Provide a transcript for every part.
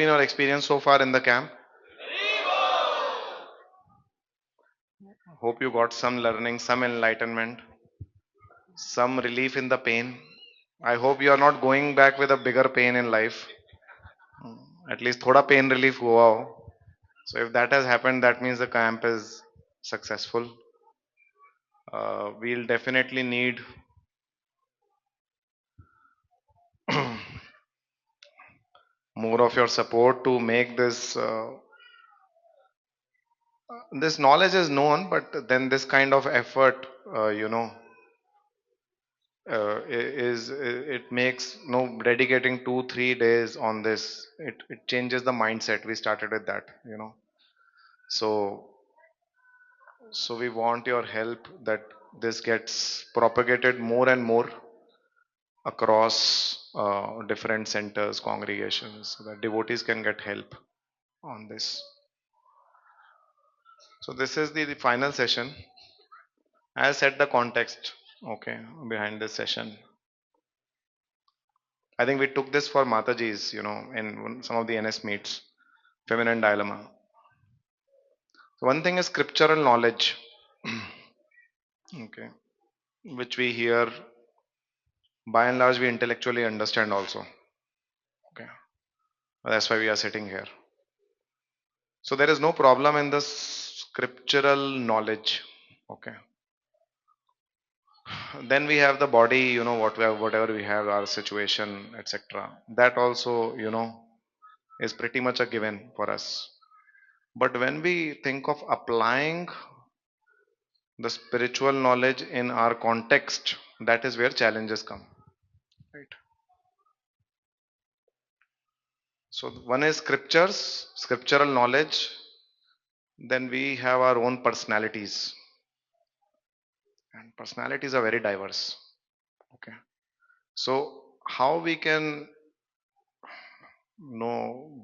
been your experience so far in the camp? Hope you got some learning, some enlightenment, some relief in the pain. I hope you are not going back with a bigger pain in life. At least thoda pain relief hua ho. So if that has happened, that means the camp is successful. We'll definitely need more of your support to make this knowledge is known, but then this kind of effort, it makes dedicating 2 3 days on this. It changes the mindset. We started with that. So so we want your help that this gets propagated more and more across different centers, congregations, so that devotees can get help on this. So this is the final session. I set the context, okay, behind this session. I think we took this for Mataji's, in some of the NS meets, feminine dilemma. So one thing is scriptural knowledge, okay, which we hear by and large we intellectually understand also. Okay, that's why we are sitting here. So there is no problem in the scriptural knowledge. Okay. Then we have the body, whatever we have, our situation, etc. That also, is pretty much a given for us. But when we think of applying the spiritual knowledge in our context, that is where challenges come. Right. So one is scriptures, scriptural knowledge. Then we have our own personalities, and personalities are very diverse. Okay. So how we can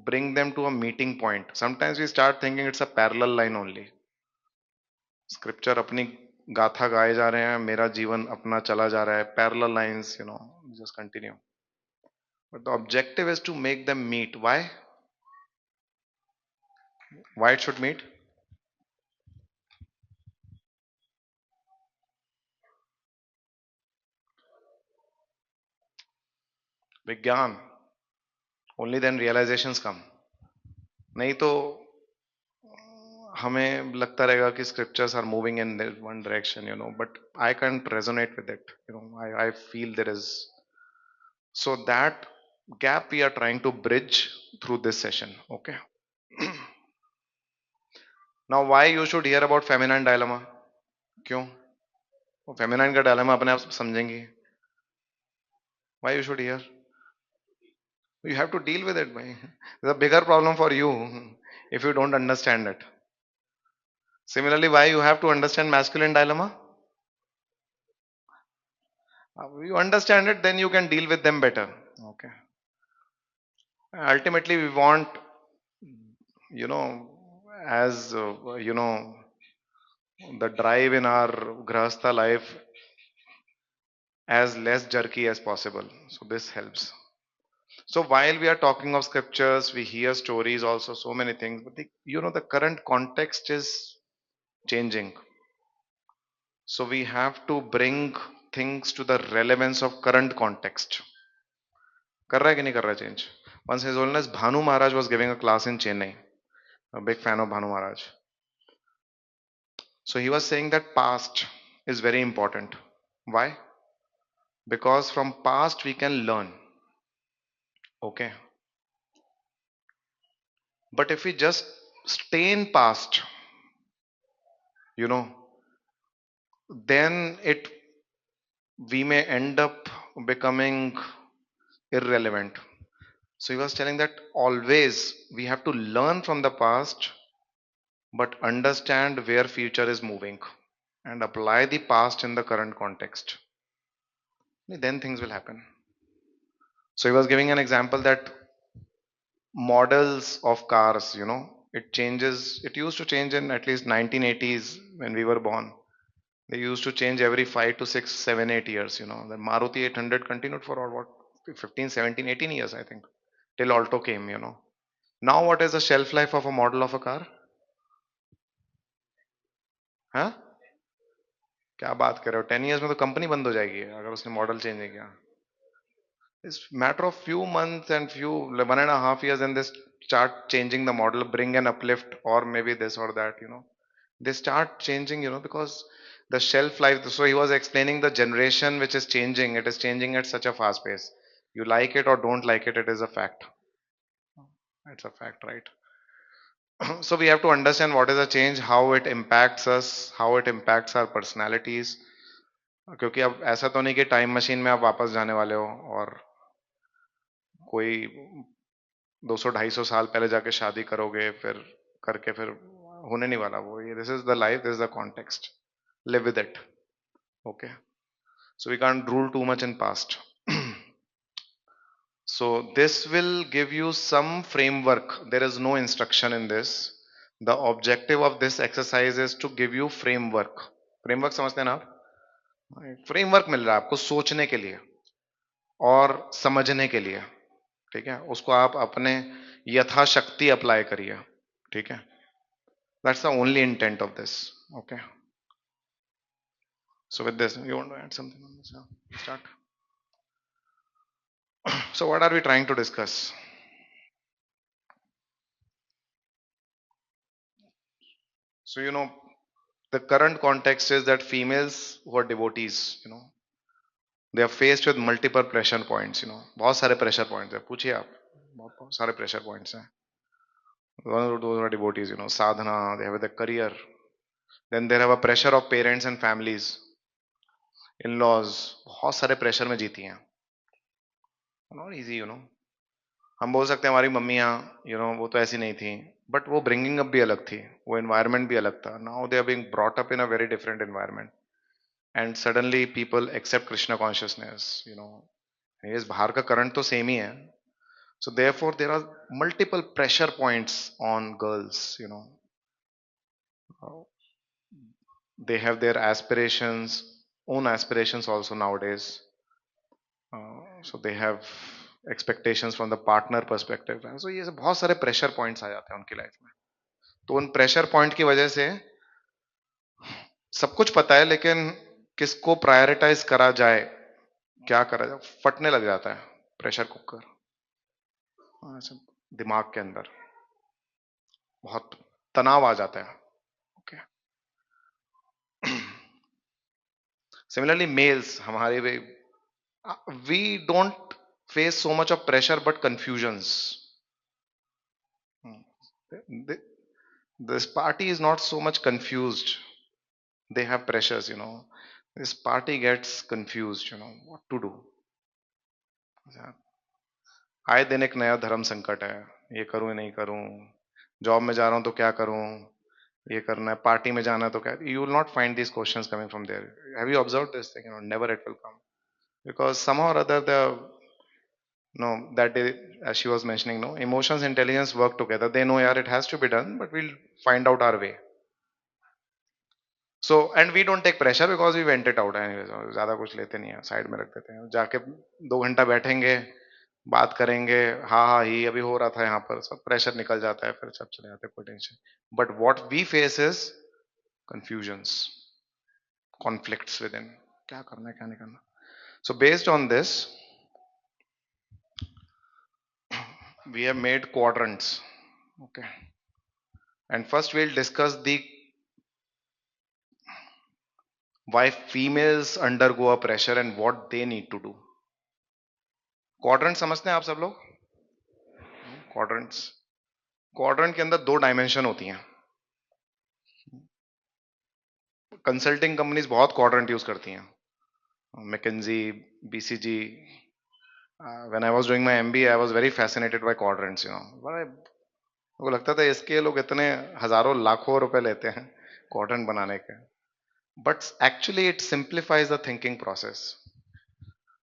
bring them to a meeting point? Sometimes we start thinking it's a parallel line only. Scripture अपनी गाथा गाए जा रहे हैं, मेरा जीवन अपना चला जा रहा है, parallel lines, just continue. But the objective is to make them meet. Why? Why it should meet? विज्ञान. Only then realizations come. नहीं तो हमें लगता रहेगा कि scriptures are moving in one direction, but I can't resonate with it. I feel there is. So that gap we are trying to bridge through this session. Okay. Now, why you should hear about feminine dilemma? क्यों? वो feminine का dilemma अपने आप समझेंगे. Why you should hear? You have to deal with it, bhai. There's a bigger problem for you if you don't understand it. Similarly, why you have to understand masculine dilemma? You understand it, then you can deal with them better. Okay. Ultimately, we want, you know, as the drive in our grahastha life as less jerky as possible. So this helps. So while we are talking of scriptures, we hear stories also, so many things. But the current context is changing. So we have to bring things to the relevance of current context. कर रहा है कि नहीं कर रहा change? Once His Holiness Bhanu Maharaj was giving a class in Chennai. A big fan of Bhanu Maharaj. So he was saying that past is very important. Why? Because from past we can learn. Okay. But if we just stay in past, you know, then we may end up becoming irrelevant. So he was telling that always we have to learn from the past, but understand where future is moving and apply the past in the current context. Then things will happen. So he was giving an example that models of cars, it changes. It used to change in at least 1980s when we were born. They used to change every 5 to 6, 7, 8 years. The Maruti 800 continued for what, 15, 17, 18 years, I think, till Alto came. Now what is the shelf life of a model of a car? हाँ, क्या बात कर रहे हो, 10 years में तो company बंद हो जाएगी अगर उसने मॉडल चेंज नहीं किया. It's matter of few months and few 1.5 years, and they start changing the model, bring an uplift, or maybe this or that. They start changing. Because the shelf life. So he was explaining the generation which is changing. It is changing at such a fast pace. You like it or don't like it, it is a fact. It's a fact, right? So we have to understand what is the change, how it impacts us, how it impacts our personalities. क्योंकि अब ऐसा तो नहीं कि time machine में आप वापस जाने वाले हो और कोई 200-250 साल पहले जाके शादी करोगे फिर करके फिर होने नहीं वाला वो. ये this is the life, this is the context. Live with it. Okay. So we can't rule too much in past. So this will give you some framework. There is no instruction in this. The objective of this exercise is to give you framework. Framework समझते हैं ना आप? Framework मिल रहा है आपको सोचने के लिए और समझने के लिए. ठीक है, उसको आप अपने यथाशक्ति अप्लाई करिए. ठीक है, that's the only intent of this. Okay. So with this, you want to add something on this? Yeah. Start. So what are we trying to discuss? So the current context is that females who are devotees, they are faced with multiple pressure points. बहुत सारे pressure points है. पूछिए आप. बहुत सारे pressure points हैं. Those are devotees, sadhana, they have the career. Then they have a pressure of parents and families, in-laws. बहुत सारे pressure में जीती हैं. Not easy. हम बोल सकते हैं हमारी मम्मियाँ वो तो ऐसी नहीं थी, बट वो ब्रिंगिंग अप भी अलग थी, वो एनवायरनमेंट भी अलग था. Now they are being brought up in a very different environment, and suddenly people accept Krishna consciousness. ये बाहर का करंट तो सेम ही है. So therefore there are multiple pressure points on girls. They have their aspirations, own aspirations also nowadays. So they have expectations from the partner perspective. So ये बहुत सारे pressure points आ जाते हैं उनकी लाइफ में. तो उन प्रेशर पॉइंट की वजह से सब कुछ पता है, लेकिन किसको प्रायोरिटाइज करा जाए, क्या करा जाए, फटने लग जाता है प्रेशर कुकर. दिमाग के अंदर बहुत तनाव आ जाता है. ओके. सिमिलरली मेल्स, हमारे we don't face so much of pressure but confusions. This party is not so much confused. They have pressures. This party gets confused, what to do. आए दिन एक नया धर्म संकट है, ये करूं नहीं करूं, जॉब में जा रहा हूं तो क्या करूं, ये करना है, पार्टी में जाना है तो क्या. You will not find these questions coming from there. Have you observed this thing? Never it will come, because somehow or other the no that day, as she was mentioning, no, emotions intelligence work together. They know, yeah, it has to be done, but we'll find out our way. So and we don't take pressure because we went it out anyways. ज्यादा कुछ लेते नहीं है, side में रख देते हैं. जाके 2 घंटा बैठेंगे, बात करेंगे, हाँ हाँ ही अभी हो रहा था यहाँ पर, सब प्रेशर निकल जाता है, फिर सब चले जाते हैं, कोई tension. But what we face is confusions, conflicts within, क्या करना है क्या नहीं करना. So based on this we have made quadrants. Okay. And first we'll discuss the why females undergo a pressure and what they need to do. Quadrant समझते हैं आप सब लोग? क्वाड्रेंट्स, क्वाड्रेंट के अंदर 2 डायमेंशन होती हैं. कंसल्टिंग कंपनीज बहुत क्वाड्रेंट यूज करती हैं. McKinsey, BCG. When I was doing my MBA I was very fascinated by quadrants. मेरे को लगता था इसके लोग इतने हजारों लाखों रुपए लेते हैं क्वाड्रेंट बनाने के. But actually it simplifies the thinking process.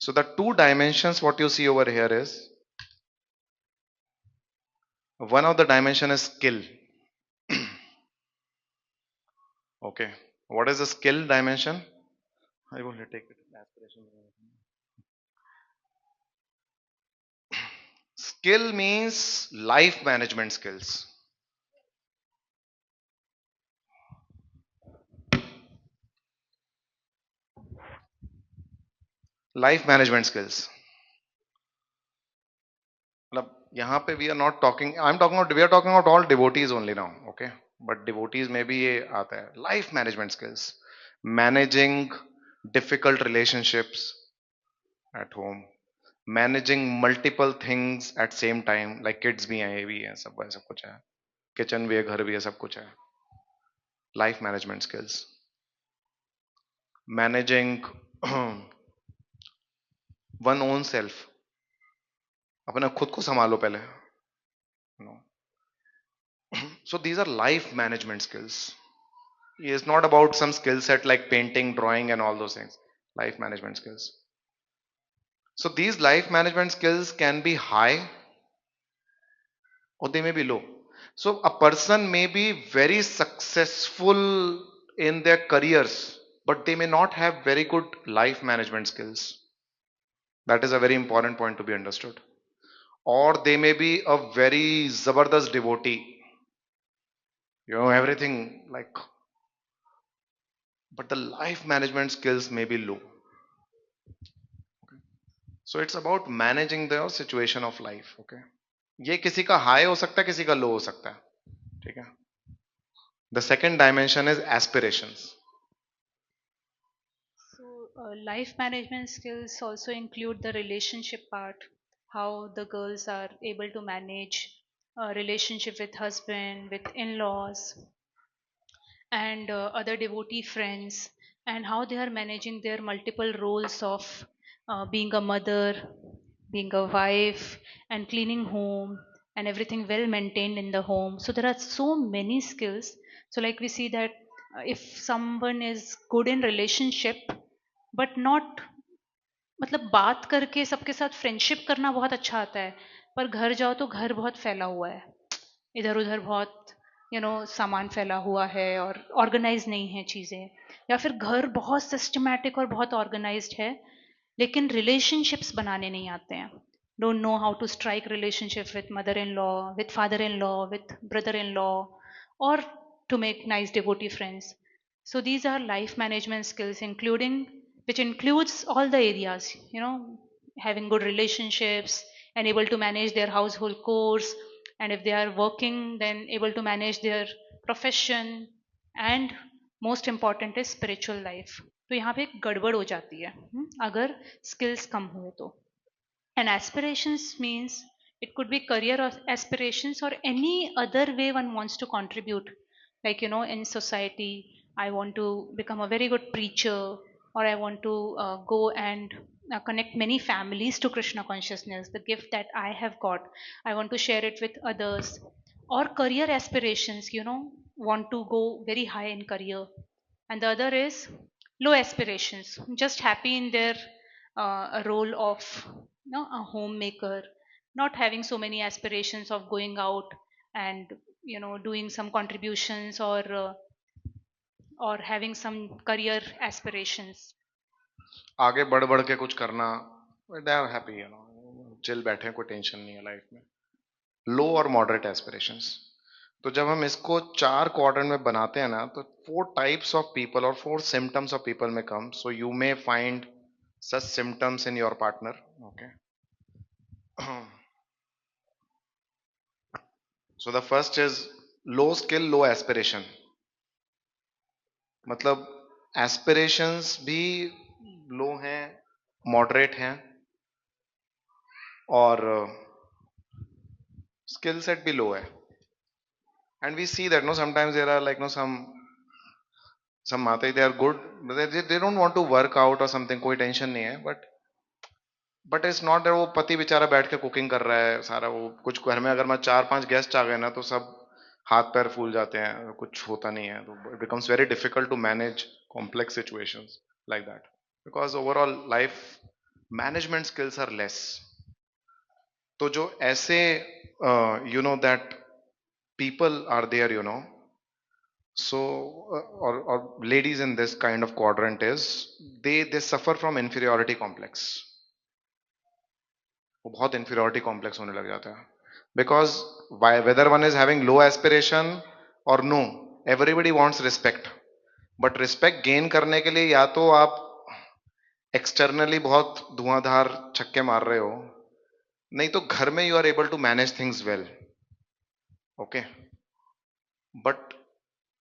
So the 2 dimensions what you see over here is, one of the dimension is skill. Okay, what is the skill dimension? I will take it. skill means life management skills. Life management skills. मतलब यहाँ पे we are not talking, I'm talking about, we are talking about all devotees only now, okay? But devotees में भी ये आता है. Life management skills. Managing difficult relationships at home. Managing multiple things at same time, like kids भी हैं, ये भी है, सब कुछ है. किचन भी है, घर भी है, सब कुछ है. Life management skills. Managing one own self. अपने खुद को संभालो पहले. No. So these are life management skills. It's not about some skill set like painting, drawing, and all those things. Life management skills. So these life management skills can be high or they may be low. So a person may be very successful in their careers, but they may not have very good life management skills. That is a very important point to be understood. Or they may be a very zabardast devotee, everything like, but the life management skills may be low. So it's about managing the situation of life. Okay, ये किसी का high हो सकता है, किसी का लो हो सकता है. ठीक है. The second dimension is aspirations. So, life management skills also include the relationship part, how the girls are able to manage a relationship with husband, with in-laws, and other devotee friends, and how they are managing their multiple roles of being a mother, being a wife, and cleaning home, and everything well maintained in the home. So there are so many skills. So like we see that if someone is good in relationship but not मतलब बात करके सबके साथ friendship करना बहुत अच्छा आता है, पर घर जाओ तो घर बहुत फैला हुआ है, इधर उधर बहुत सामान फैला हुआ है और ऑर्गेनाइज नहीं है चीज़ें, या फिर घर बहुत सिस्टमैटिक और बहुत ऑर्गेनाइज्ड है लेकिन रिलेशनशिप्स बनाने नहीं आते हैं, don't know how to strike relationship with mother in law, with father in law, with brother in law, or to make nice devotee friends. So these are life management skills, including which includes all the areas, having good relationships and able to manage their household chores, and if they are working, then able to manage their profession, and most important is spiritual life. तो यहाँ पे एक गड़बड़ हो जाती है अगर skills कम हुए तो. And aspirations means it could be career aspirations or any other way one wants to contribute. Like, in society, I want to become a very good preacher, or I want to go and connect many families to Krishna consciousness, the gift that I have got. I want to share it with others. Or career aspirations, want to go very high in career. And the other is low aspirations, just happy in their role of a homemaker, not having so many aspirations of going out and doing some contributions, or having some career aspirations. आगे बढ़ बढ़ के कुछ करना. They are happy, chill बैठे हैं, कोई tension नहीं है लाइफ में. लो और मॉडरेट एस्पिरेशंस. तो जब हम इसको चार क्वाड्रेंट में बनाते हैं ना, तो फोर टाइप्स ऑफ पीपल और फोर सिम्टम्स ऑफ पीपल में कम. So you may find such symptoms in your partner. Okay. So the first is low skill, low aspiration. मतलब एस्पिरेशंस भी लो हैं, मॉडरेट हैं, और स्किल सेट भी लो है. And we see that no sometimes there are like no some माते they are good, they don't want to work out और something, कोई टेंशन नहीं है, बट इट्स नॉट दैट वो पति बेचारा बैठ के कुकिंग कर रहा है सारा. वो कुछ घर में अगर मैं चार पांच गेस्ट आ गए ना, तो सब हाथ पैर फूल जाते हैं, कुछ होता नहीं है. तो it becomes very difficult to manage complex situations like that, because overall life management skills are less. तो जो ऐसे that people are there, so or ladies in this kind of quadrant is, they suffer from inferiority complex. वो बहुत inferiority complex होने लग जाता है. Because whether one is having low aspiration or no, everybody wants respect. But respect gain करने के लिए या तो आप एक्सटर्नली बहुत धुआंधार छक्के मार रहे हो, नहीं तो घर में you are able to manage things well. Okay, but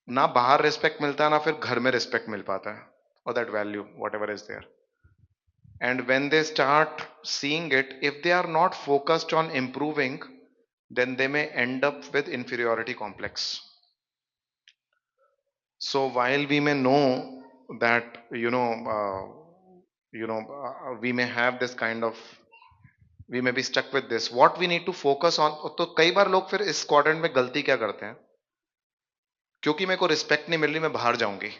ना बाहर रिस्पेक्ट मिलता है ना फिर घर में रिस्पेक्ट मिल पाता है, और that value whatever is there. And when they start seeing it, if they are not focused on improving, then they may end up with inferiority complex. So while we may know that we may have this kind of, we may be stuck with this, what we need to focus on. तो कई बार लोग फिर इस quadrant में गलती क्या करते हैं, क्योंकि मेरे को रिस्पेक्ट नहीं मिल रही, मैं बाहर जाऊंगी,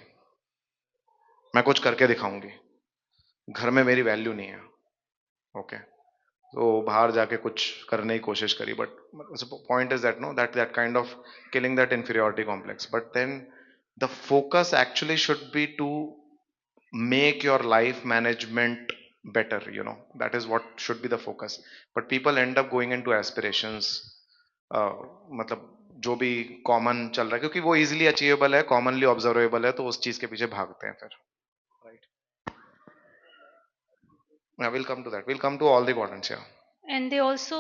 मैं कुछ करके दिखाऊंगी, घर में मेरी वैल्यू नहीं है. ओके, तो बाहर जाके कुछ करने की कोशिश करी, but point is that no, that kind of killing that inferiority complex. But then the focus actually should be to make your life management better, that is what should be the focus. But people end up going into aspirations, मतलब जो भी common चल रहा है, क्योंकि वो easily achievable है, commonly observable है, तो उस चीज के पीछे भागते हैं फिर. Right, will come to that, will come to all the quadrants. Yeah. And they also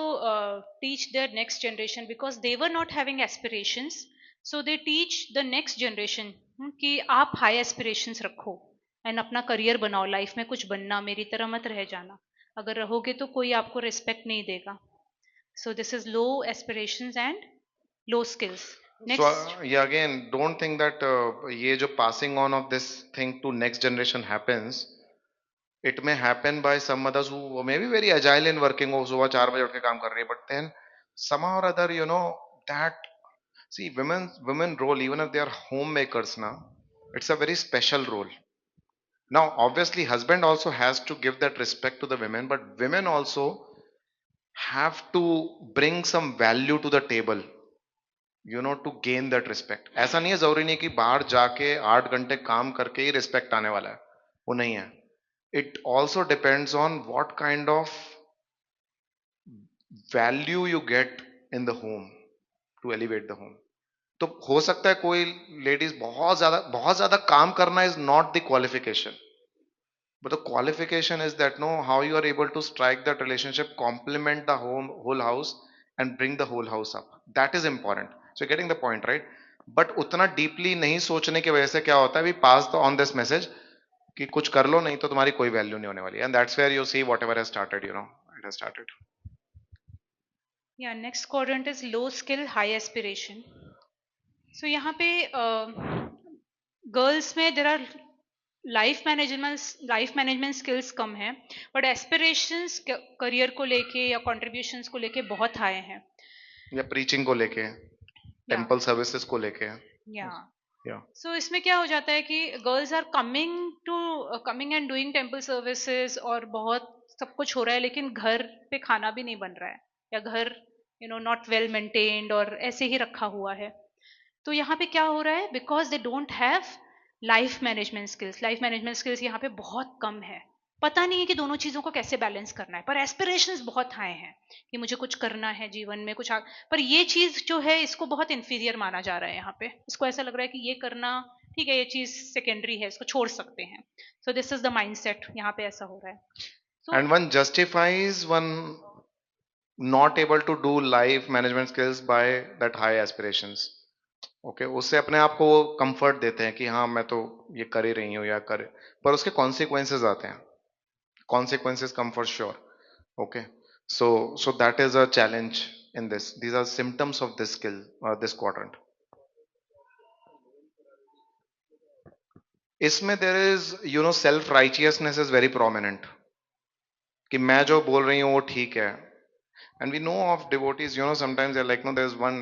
teach their next generation, because they were not having aspirations, so they teach the next generation कि आप high aspirations रखो and अपना career बनाओ, life में कुछ बनना, मेरी तरह मत रह जाना, अगर रहोगे तो कोई आपको रिस्पेक्ट नहीं देगा. So this is low aspirations and low skills. So Next. yeah, again, don't think that ये जो passing on of this thing to next generation happens, it may happen by some others who may be very agile in working, हो सुबह 4 बजे उठ के काम कर रही है, but then somehow or other, that, see, women role, even if they are homemakers now, it's a very special role. Now obviously husband also has to give that respect to the women, but women also have to bring some value to the table, to gain that respect. ऐसा नहीं है, जरूरी नहीं कि बाहर जाके 8 घंटे काम करके ही रिस्पेक्ट आने वाला है, वो नहीं है. It also depends on what kind of value you get in the home to elevate the home. तो हो सकता है कोई लेडीज बहुत ज्यादा काम करना is not the qualification, but the qualification is that no, how you are able to strike that relationship, complement the whole house, and bring the whole house up. That is important. So you're getting the point, right? But उतना deeply नहीं सोचने की वजह से क्या होता है, we pass on this message कि कुछ कर लो, नहीं तो तुम्हारी कोई वैल्यू नहीं होने वाली. And that's where you see whatever has started, it has started. Yeah, next quadrant is low skill, high aspiration. So यहाँ पे गर्ल्स में there are life management skills कम है, बट एस्पिरेशंस करियर को लेके या कंट्रीब्यूशंस को लेके बहुत हाई हैं. या प्रीचिंग को लेके, या टेंपल सर्विसेज को लेके. या या सो इसमें क्या हो जाता है कि girls are coming and doing temple services, और बहुत सब कुछ हो रहा है, लेकिन घर पे खाना भी नहीं बन रहा है, या घर नॉट वेल मेंटेन्ड और ऐसे ही रखा हुआ है. तो यहाँ पे क्या हो रहा है, because they don't have life management skills यहाँ पे बहुत कम है. पता नहीं है कि दोनों चीजों को कैसे बैलेंस करना है, पर एस्पिरेशंस बहुत हाई हैं कि मुझे कुछ करना है जीवन में, पर ये चीज जो है इसको बहुत इंफीरियर माना जा रहा है. यहाँ पे इसको ऐसा लग रहा है कि ये करना ठीक है, ये चीज सेकेंडरी है, इसको छोड़ सकते हैं. So this is the mindset यहाँ पे ऐसा हो रहा है. तो and one justifies one not able to do life management skills by that high aspirations. Okay, उससे अपने आप को वो कंफर्ट देते हैं कि हाँ मैं तो ये कर ही रही हूँ या कर, पर उसके कॉन्सिक्वेंसेज आते हैं. Consequences come for sure. Okay, so that is a challenge in this. These are symptoms of this skill, this quadrant. इसमें there is self righteousness is very prominent, कि मैं जो बोल रही हूँ वो ठीक है. And we know of devotees, sometimes they're like, no, there's one,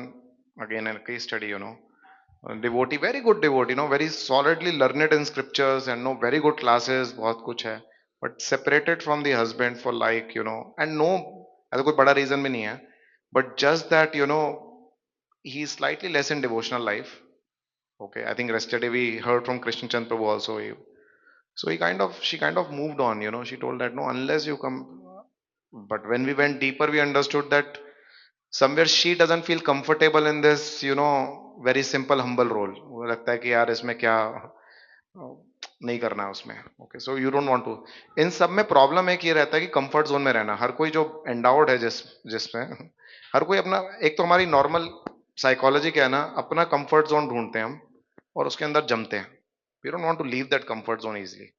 again, a case study, a devotee, very good devotee, very solidly learned in scriptures and very good classes, बहुत कुछ है, but separated from the husband for like, and no, ऐसा कोई बड़ा reason भी नहीं है, but just that, he's slightly less in devotional life. Okay, I think yesterday we heard from Krishna Chand Prabhu also. So she kind of moved on, she told that no, unless you come. But when we went deeper, we understood that somewhere she doesn't feel comfortable in this, very simple, humble role. वो लगता है कि यार इसमें क्या नहीं करना है उसमें. Okay, so you don't want to. इन सब में प्रॉब्लम एक ये रहता है कि कंफर्ट जोन में रहना. हर कोई जो एंडाउड है जिसमें हर कोई अपना, एक तो हमारी नॉर्मल साइकोलॉजी क्या है ना, अपना कंफर्ट जोन ढूंढते हैं हम और उसके अंदर जमते हैं. We don't want to leave that comfort zone easily.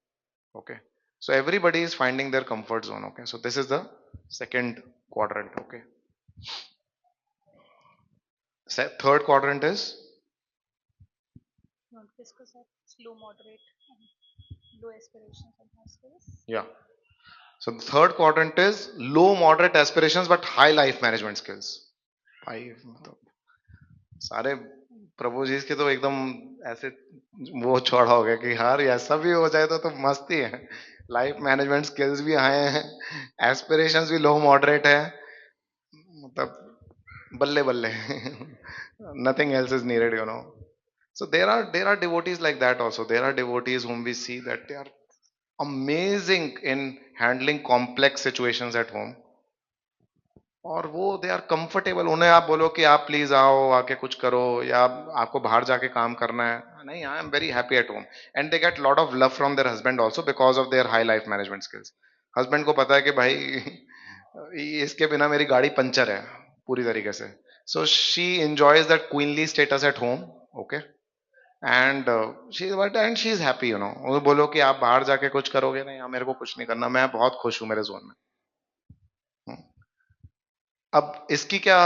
Okay, so everybody is finding their comfort zone. Okay, so this is the second quadrant. Okay, third quadrant is, want to discuss that slow, moderate, and low aspirations and high skills. yeah, so the third quadrant is low moderate aspirations but high life management skills. भाई मतलब सारे प्रभु जी के तो एकदम ऐसे वो छोड़ा हो गया कि यार ऐसा भी हो जाए तो मस्त ही है. लाइफ मैनेजमेंट स्किल्स भी हाई हैं, एस्पिरेशंस भी लो मॉडरेट है, मतलब बल्ले बल्ले. Nothing else is needed. So there are devotees like that also. There are devotees whom we see that they are amazing in handling complex situations at home. और वो they are comfortable. उन्हें आप बोलो कि आप प्लीज आओ आके कुछ करो या आपको बाहर जाके काम करना है, नहीं, I am very happy at home. And they get lot of love from there husband also because of their high life management skills. Husband को पता है कि भाई इसके बिना मेरी गाड़ी पंचर है पूरी तरीके से. So she enjoys that queenly status at home. Okay, and she is happy. वो बोलो कि आप बाहर जाके कुछ करोगे, नहीं, मेरे को कुछ नहीं करना, मैं बहुत खुश हूं मेरे जोन में. हम्म. अब इसकी क्या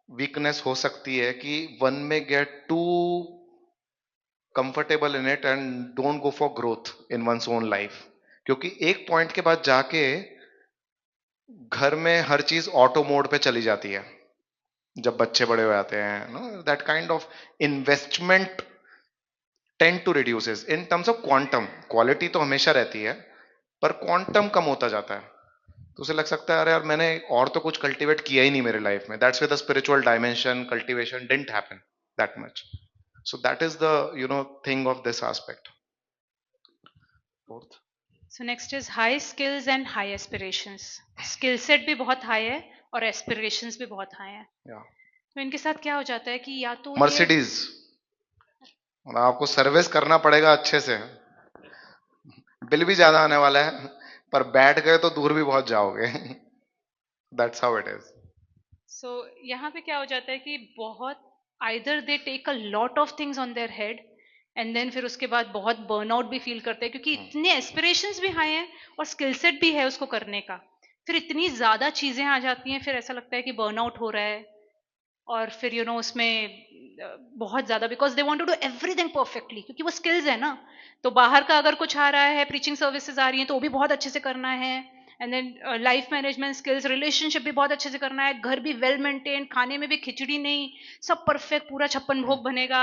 वीकनेस हो सकती है कि one may get too comfortable in it and don't go for growth in one's own life. क्योंकि एक पॉइंट के बाद जाके घर में हर चीज ऑटो मोड पे चली जाती है जब बच्चे बड़े हो जाते हैं. No, that kind of investment tend to reduces in terms of quantum. Quality तो हमेशा रहती है पर क्वांटम कम होता जाता है. तो उसे लग सकता है अरे यार मैंने और तो कुछ कल्टीवेट किया ही नहीं मेरे लाइफ में. That's way the spiritual dimension cultivation didn't happen that much. So that is the thing of this aspect. Fourth. So next is high skills and high aspirations. Skill set भी बहुत high है और aspirations भी बहुत high है. या तो इनके साथ क्या हो जाता है कि या तो ये मर्सिडीज, आपको सर्विस करना पड़ेगा अच्छे से, बिल भी ज्यादा आने वाला है, पर बैठ गए तो दूर भी बहुत जाओगे. That's how it is. So यहाँ पे क्या हो जाता है कि बहुत either they take a lot of things on their head and then फिर उसके बाद बहुत बर्नआउट भी फील करते हैं क्योंकि इतने एस्पिरेशंस भी हाई हैं और स्किल सेट भी है उसको करने का. फिर इतनी ज्यादा चीजें आ जाती हैं, फिर ऐसा लगता है कि बर्नआउट हो रहा है और फिर उसमें बहुत ज्यादा because they want to do everything perfectly क्योंकि वो स्किल्स है ना. तो बाहर का अगर कुछ आ रहा है, प्रीचिंग सर्विसेज आ रही हैं तो वो भी बहुत अच्छे से करना है. And then life management skills, relationship भी बहुत अच्छे से करना है, घर भी वेल मेंटेन, खाने में भी खिचड़ी नहीं, सब परफेक्ट, पूरा छप्पन भोग बनेगा.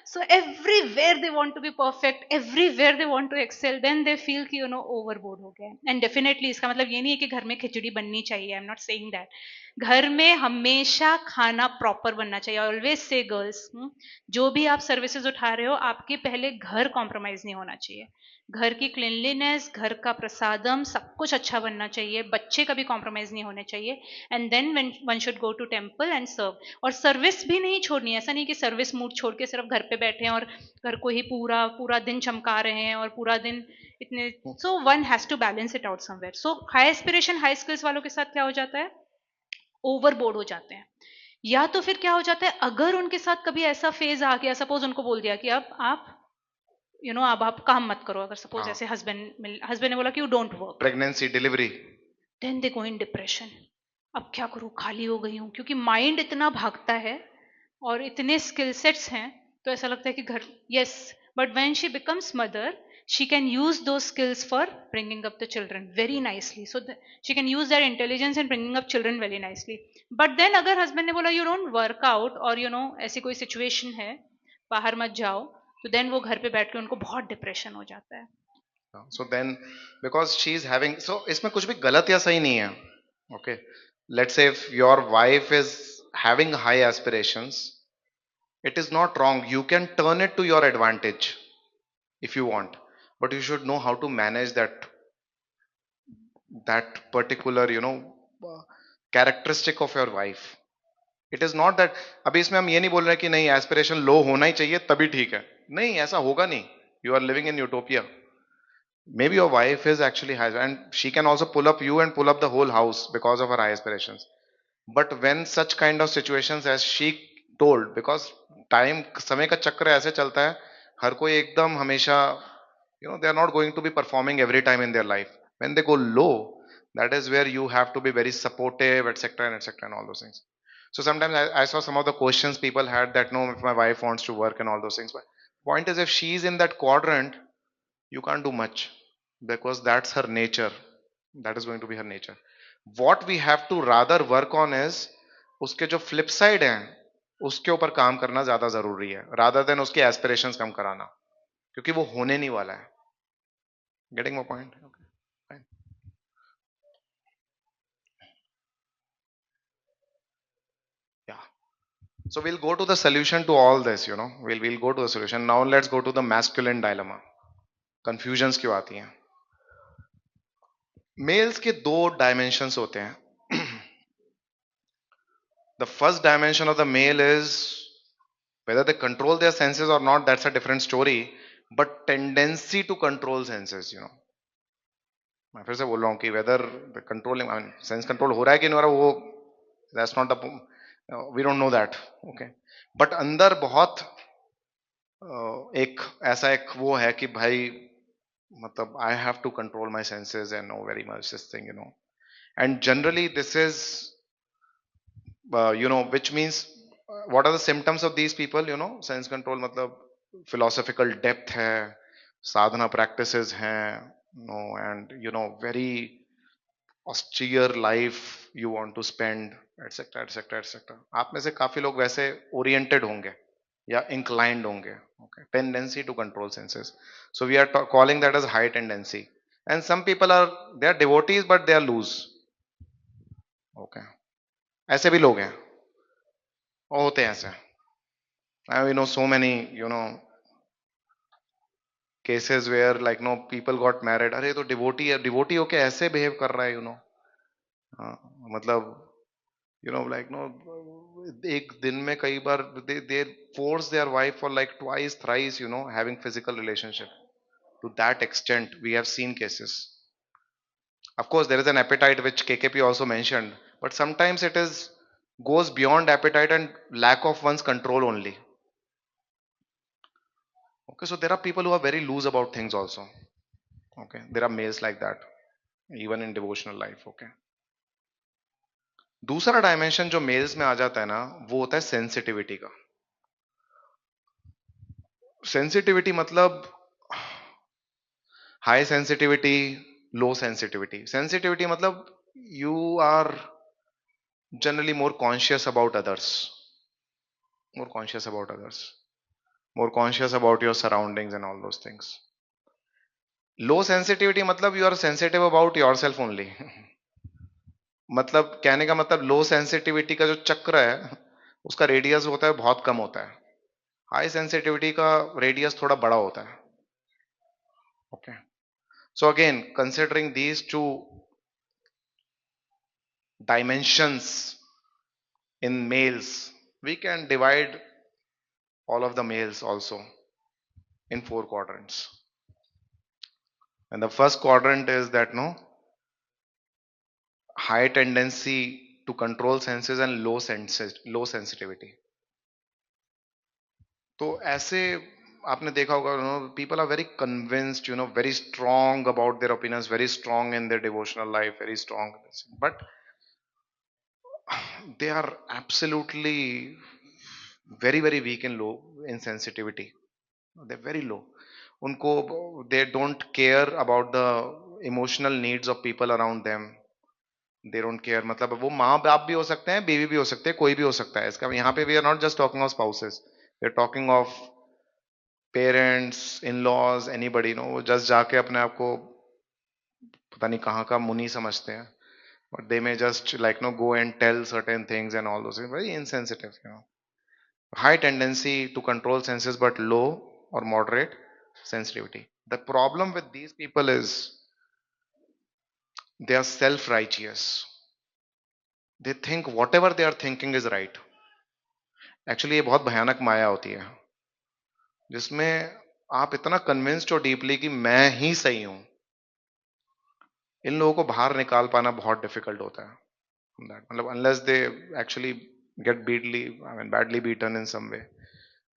So everywhere they want to be perfect, everywhere they want to excel, then they feel कि ओवरबोर्ड हो गए. एंड डेफिनेटली इसका मतलब ये नहीं है कि घर में खिचड़ी बननी चाहिए, I am not saying that. घर में हमेशा खाना प्रॉपर बनना चाहिए. ऑलवेज से गर्ल्स, जो भी आप सर्विसेज उठा रहे हो आपके पहले घर कॉम्प्रोमाइज नहीं होना चाहिए. घर की क्लीनलीनेस, घर का प्रसादम, सब कुछ अच्छा बनना चाहिए, बच्चे कभी कॉम्प्रोमाइज नहीं होने चाहिए. And then one should go to temple and serve. और सर्विस भी नहीं छोड़नी है. ऐसा नहीं कि सर्विस मूड छोड़ के सिर्फ घर पे बैठे हैं और घर को ही पूरा पूरा दिन चमका रहे हैं और पूरा दिन इतने. So one has to balance it out somewhere. So high aspiration high skills वालों के साथ क्या हो जाता है, ओवरबोर्ड हो जाते हैं. या तो फिर क्या हो जाता है, अगर उनके साथ कभी ऐसा फेज आ गया, सपोज उनको बोल दिया कि अब आप अब आप काम मत करो, अगर सपोज हाँ, ऐसे हस्बैंड ने बोला कि you don't work, pregnancy delivery. Then they go in depression. अब क्या करूं, खाली हो गई हूं, क्योंकि माइंड इतना भागता है और इतने स्किल सेट्स हैं. तो ऐसा लगता है कि घर, yes, but when she becomes mother she can use those skills for bringing up the children very nicely. So she can use their intelligence in bringing up children very nicely. But then अगर husband ने बोला you don't work out और ऐसी कोई situation है, बाहर मत जाओ, तो देन वो घर पे बैठ के उनको बहुत डिप्रेशन हो जाता है. So then because she is having, so इसमें कुछ भी गलत या सही नहीं है. Okay, let's say if your wife is having high aspirations, it is not wrong, you can turn it to your advantage if you want, but you should know how to manage that that particular characteristic of your wife. It is not that, अभी इसमें हम ये नहीं बोल रहे कि नहीं aspiration लो होना ही चाहिए तभी ठीक है, नहीं ऐसा होगा नहीं. You are living in utopia. Maybe your wife is actually high and she can also pull up you and pull up the whole house because of her high aspirations. But when such kind of situations as she told, because time समय का चक्र ऐसे चलता है, हर कोई एकदम हमेशा they are not going to be performing every time in their life. When they go low, that is where you have to be very supportive, etc., and etc., and all those things. So sometimes I saw some of the questions people had that no, if my wife wants to work and all those things. But point is, if she's in that quadrant, you can't do much because that's her nature. That is going to be her nature. What we have to rather work on is उसके जो flip side हैं उसके ऊपर काम करना ज्यादा जरूरी है रादर देन उसके एस्पिरेशंस कम कराना, क्योंकि वो होने नहीं वाला है. Getting my point? ओके, या. So we'll go to the solution to all this, we'll go to the solution. Now let's go to the masculine dilemma. Confusions क्यों आती हैं? मेल्स के दो डायमेंशंस होते हैं. The first dimension of the male is whether they control their senses or not, that's a different story. But tendency to control senses. मैं फिर से बोल रहा हूँ कि वेदर कंट्रोलिंग सेंस कंट्रोल हो रहा है कि नहीं हो रहा, वो that's not the, we don't know that. Okay. But अंदर बहुत एक ऐसा एक वो है कि भाई मतलब I have to control my senses and know very much this thing. And generally this is which means what are the symptoms of these people? Sense control मतलब philosophical depth है, sadhana practices हैं, and very austere life you want to spend, etc., etc., etc. आप में से काफी लोग वैसे oriented होंगे या inclined होंगे. Okay, tendency to control senses. So we are calling that as high tendency. And some people are, they are devotees but they are loose. Okay, ऐसे भी लोग हैं, और होते हैं ऐसे. I know so many, cases where like no people got married. अरे ये तो डिवोटी है, डिवोटी होके ऐसे बिहेव कर रहा है. हाँ, मतलब like no, एक दिन में कई बार they force their wife for like twice thrice having physical relationship. To that extent we have seen cases. Of course there is an appetite which KKP also mentioned, but sometimes it is goes beyond appetite and lack of one's control only. Okay, so there are people who are very loose about things also. Okay, there are males like that even in devotional life. Okay. दूसरा dimension जो mails में आ जाता है ना, वो होता है sensitivity का. सेंसिटिविटी मतलब high sensitivity, low sensitivity. Sensitivity मतलब you are generally more conscious about others, more conscious about others, more conscious about your surroundings and all those things. Low sensitivity मतलब you are sensitive about yourself only. मतलब कहने का मतलब लो sensitivity का जो चक्र है उसका रेडियस होता है बहुत कम होता है. हाई सेंसिटिविटी का रेडियस थोड़ा बड़ा होता है. Okay. So again, considering these two dimensions in males, we can divide all of the males also in four quadrants. And the first quadrant is that no high tendency to control senses and low senses, low sensitivity. तो ऐसे आपने देखा होगा, people are very convinced, very strong about their opinions, very strong in their devotional life, very strong, but they are absolutely very very weak in low in sensitivity. They're very low. उनको they don't care about the emotional needs of people around them. They don't care. मतलब वो माँ बाप भी हो सकते हैं, बीवी भी हो सकते हैं, कोई भी हो सकता है. इसका यहाँ पे we are not just talking of spouses, we are talking of parents, in laws, anybody. वो जस्ट जाके अपने आप को पता नहीं कहाँ का मुनि समझते हैं, but they may just like go and tell certain things and all those things. Very insensitive. High tendency to control senses but low or moderate sensitivity. The problem with these people is they are self righteous. They think whatever they are thinking is right. Actually ये बहुत भयानक माया होती है जिसमें आप इतना convinced हो deeply कि मैं ही सही हूं. इन लोगों को बाहर निकाल पाना बहुत डिफिकल्ट होता है. मतलब unless they actually get badly beaten in some way,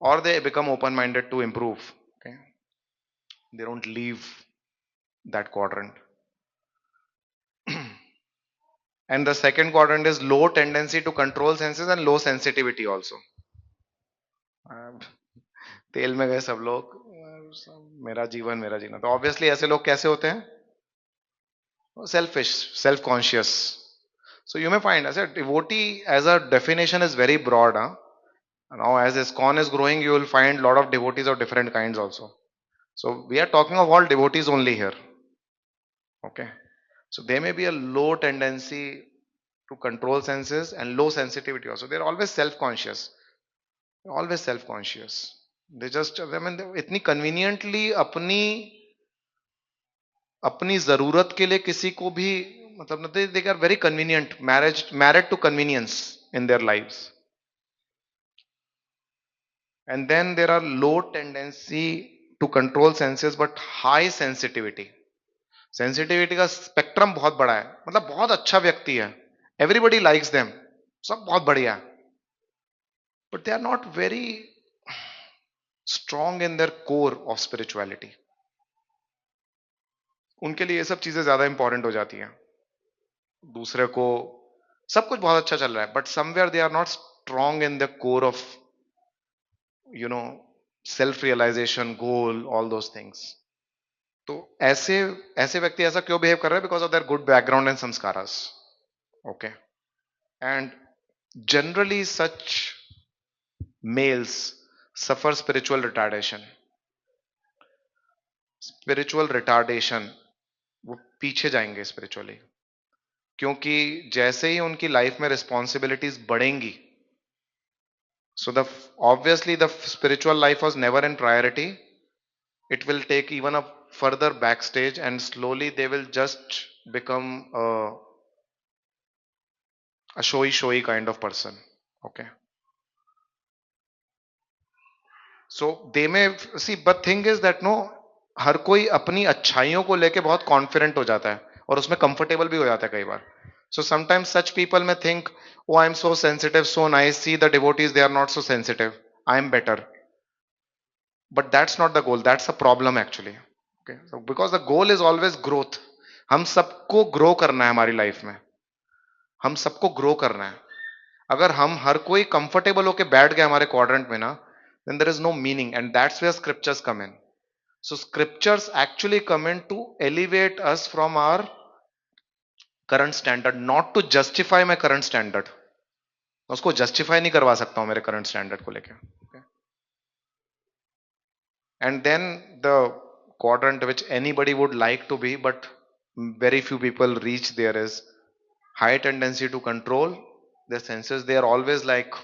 or they become open minded to improve. Okay, they don't leave that quadrant. And the second quadrant is low tendency to control senses and low sensitivity also. तेल में गए सब लोग. मेरा जीवन मेरा जीना. तो obviously ऐसे लोग कैसे होते हैं? Selfish, self conscious. So you may find as a devotee as a definition is very broad. Huh? Now as ISKCON is growing, you will find a lot of devotees of different kinds also. So we are talking of all devotees only here. Okay. So there may be a low tendency to control senses and low sensitivity also. They're always self-conscious. Always self-conscious. They just, I mean, इतनी conveniently अपनी अपनी जरूरत के लिए किसी को भी मतलब they are very convenient, married to convenience in their lives. And then there are low tendency to control senses but high sensitivity. Sensitivity का स्पेक्ट्रम बहुत बड़ा है. मतलब बहुत अच्छा व्यक्ति है, एवरीबडी लाइक्स देम, सब बहुत बढ़िया है, but they are not very strong in their core of spirituality. उनके लिए ये सब चीजें ज्यादा इंपॉर्टेंट हो जाती हैं. दूसरे को सब कुछ बहुत अच्छा चल रहा है but somewhere they are not strong in the core of you know self realization, goal, all those things. तो ऐसे ऐसे व्यक्ति ऐसा क्यों बिहेव कर रहे हैं? Because of their good background and संस्कारास. Okay. And generally such males suffer spiritual retardation. वो पीछे जाएंगे स्पिरिचुअली, क्योंकि जैसे ही उनकी लाइफ में रिस्पॉन्सिबिलिटीज बढ़ेंगी, so the obviously the spiritual life was never in priority. It will take even a further backstage and slowly they will just become a showy kind of person. Okay. So they may see, but thing is that no, हर कोई अपनी अच्छाइयों को लेके बहुत confident हो जाता है और उसमें कंफर्टेबल भी हो जाता है कई बार. So sometimes such people may think, oh, I'm so sensitive, so nice. See the devotees, they are not so sensitive. I'm better. But that's not the goal. That's a problem actually. Okay. So because the goal is always growth. हम सबको grow करना है हमारी life में. हम सबको grow करना है. अगर हम हर कोई कंफर्टेबल होके बैठ गए हमारे क्वाड्रेंट में ना, then there is no meaning, and that's where scriptures come in. So scriptures actually come in to elevate us from our current standard, not to justify my current standard. मैं उसको justify नहीं करवा सकता हूं मेरे current standard को लेकर. And then the quadrant which anybody would like to be but very few people reach there is high tendency to control their senses. They are always like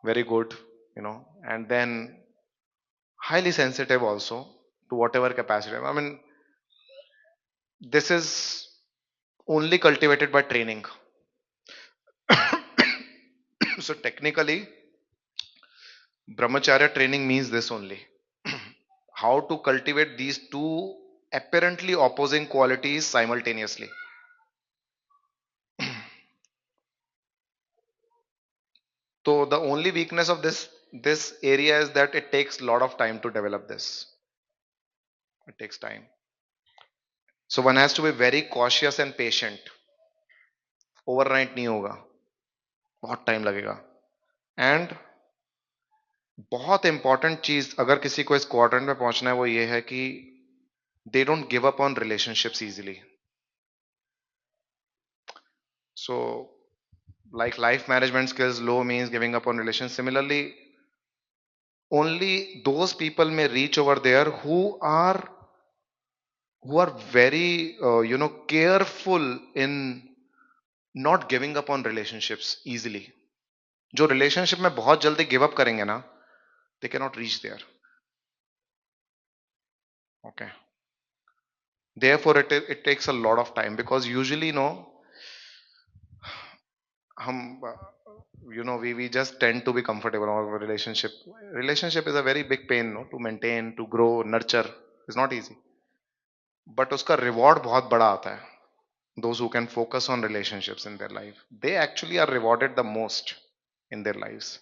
very good, and then highly sensitive also to whatever capacity. I mean, this is only cultivated by training. So technically, brahmacharya training means this only. How to cultivate these two apparently opposing qualities simultaneously. So the only weakness of this area is that it takes a lot of time to develop this. It takes time. So one has to be very cautious and patient. Overnight नहीं होगा, बहुत time लगेगा. And बहुत important चीज अगर किसी को इस क्वाड्रेंट में पहुंचना है वो ये है कि they don't give up on relationships easily. So like life management skills low means giving up on relations. Similarly, only those people may reach over there who are very careful in not giving up on relationships easily. जो relationship में बहुत जल्दी give up करेंगे ना, they cannot reach there. Okay. Therefore, it takes a lot of time because usually, no, hum, we just tend to be comfortable in our relationship. Relationship is a very big pain, no, to maintain, to grow, nurture. It's not easy. But उसका reward बहुत बड़ा आता है. Those who can focus on relationships in their life, they actually are rewarded the most in their lives.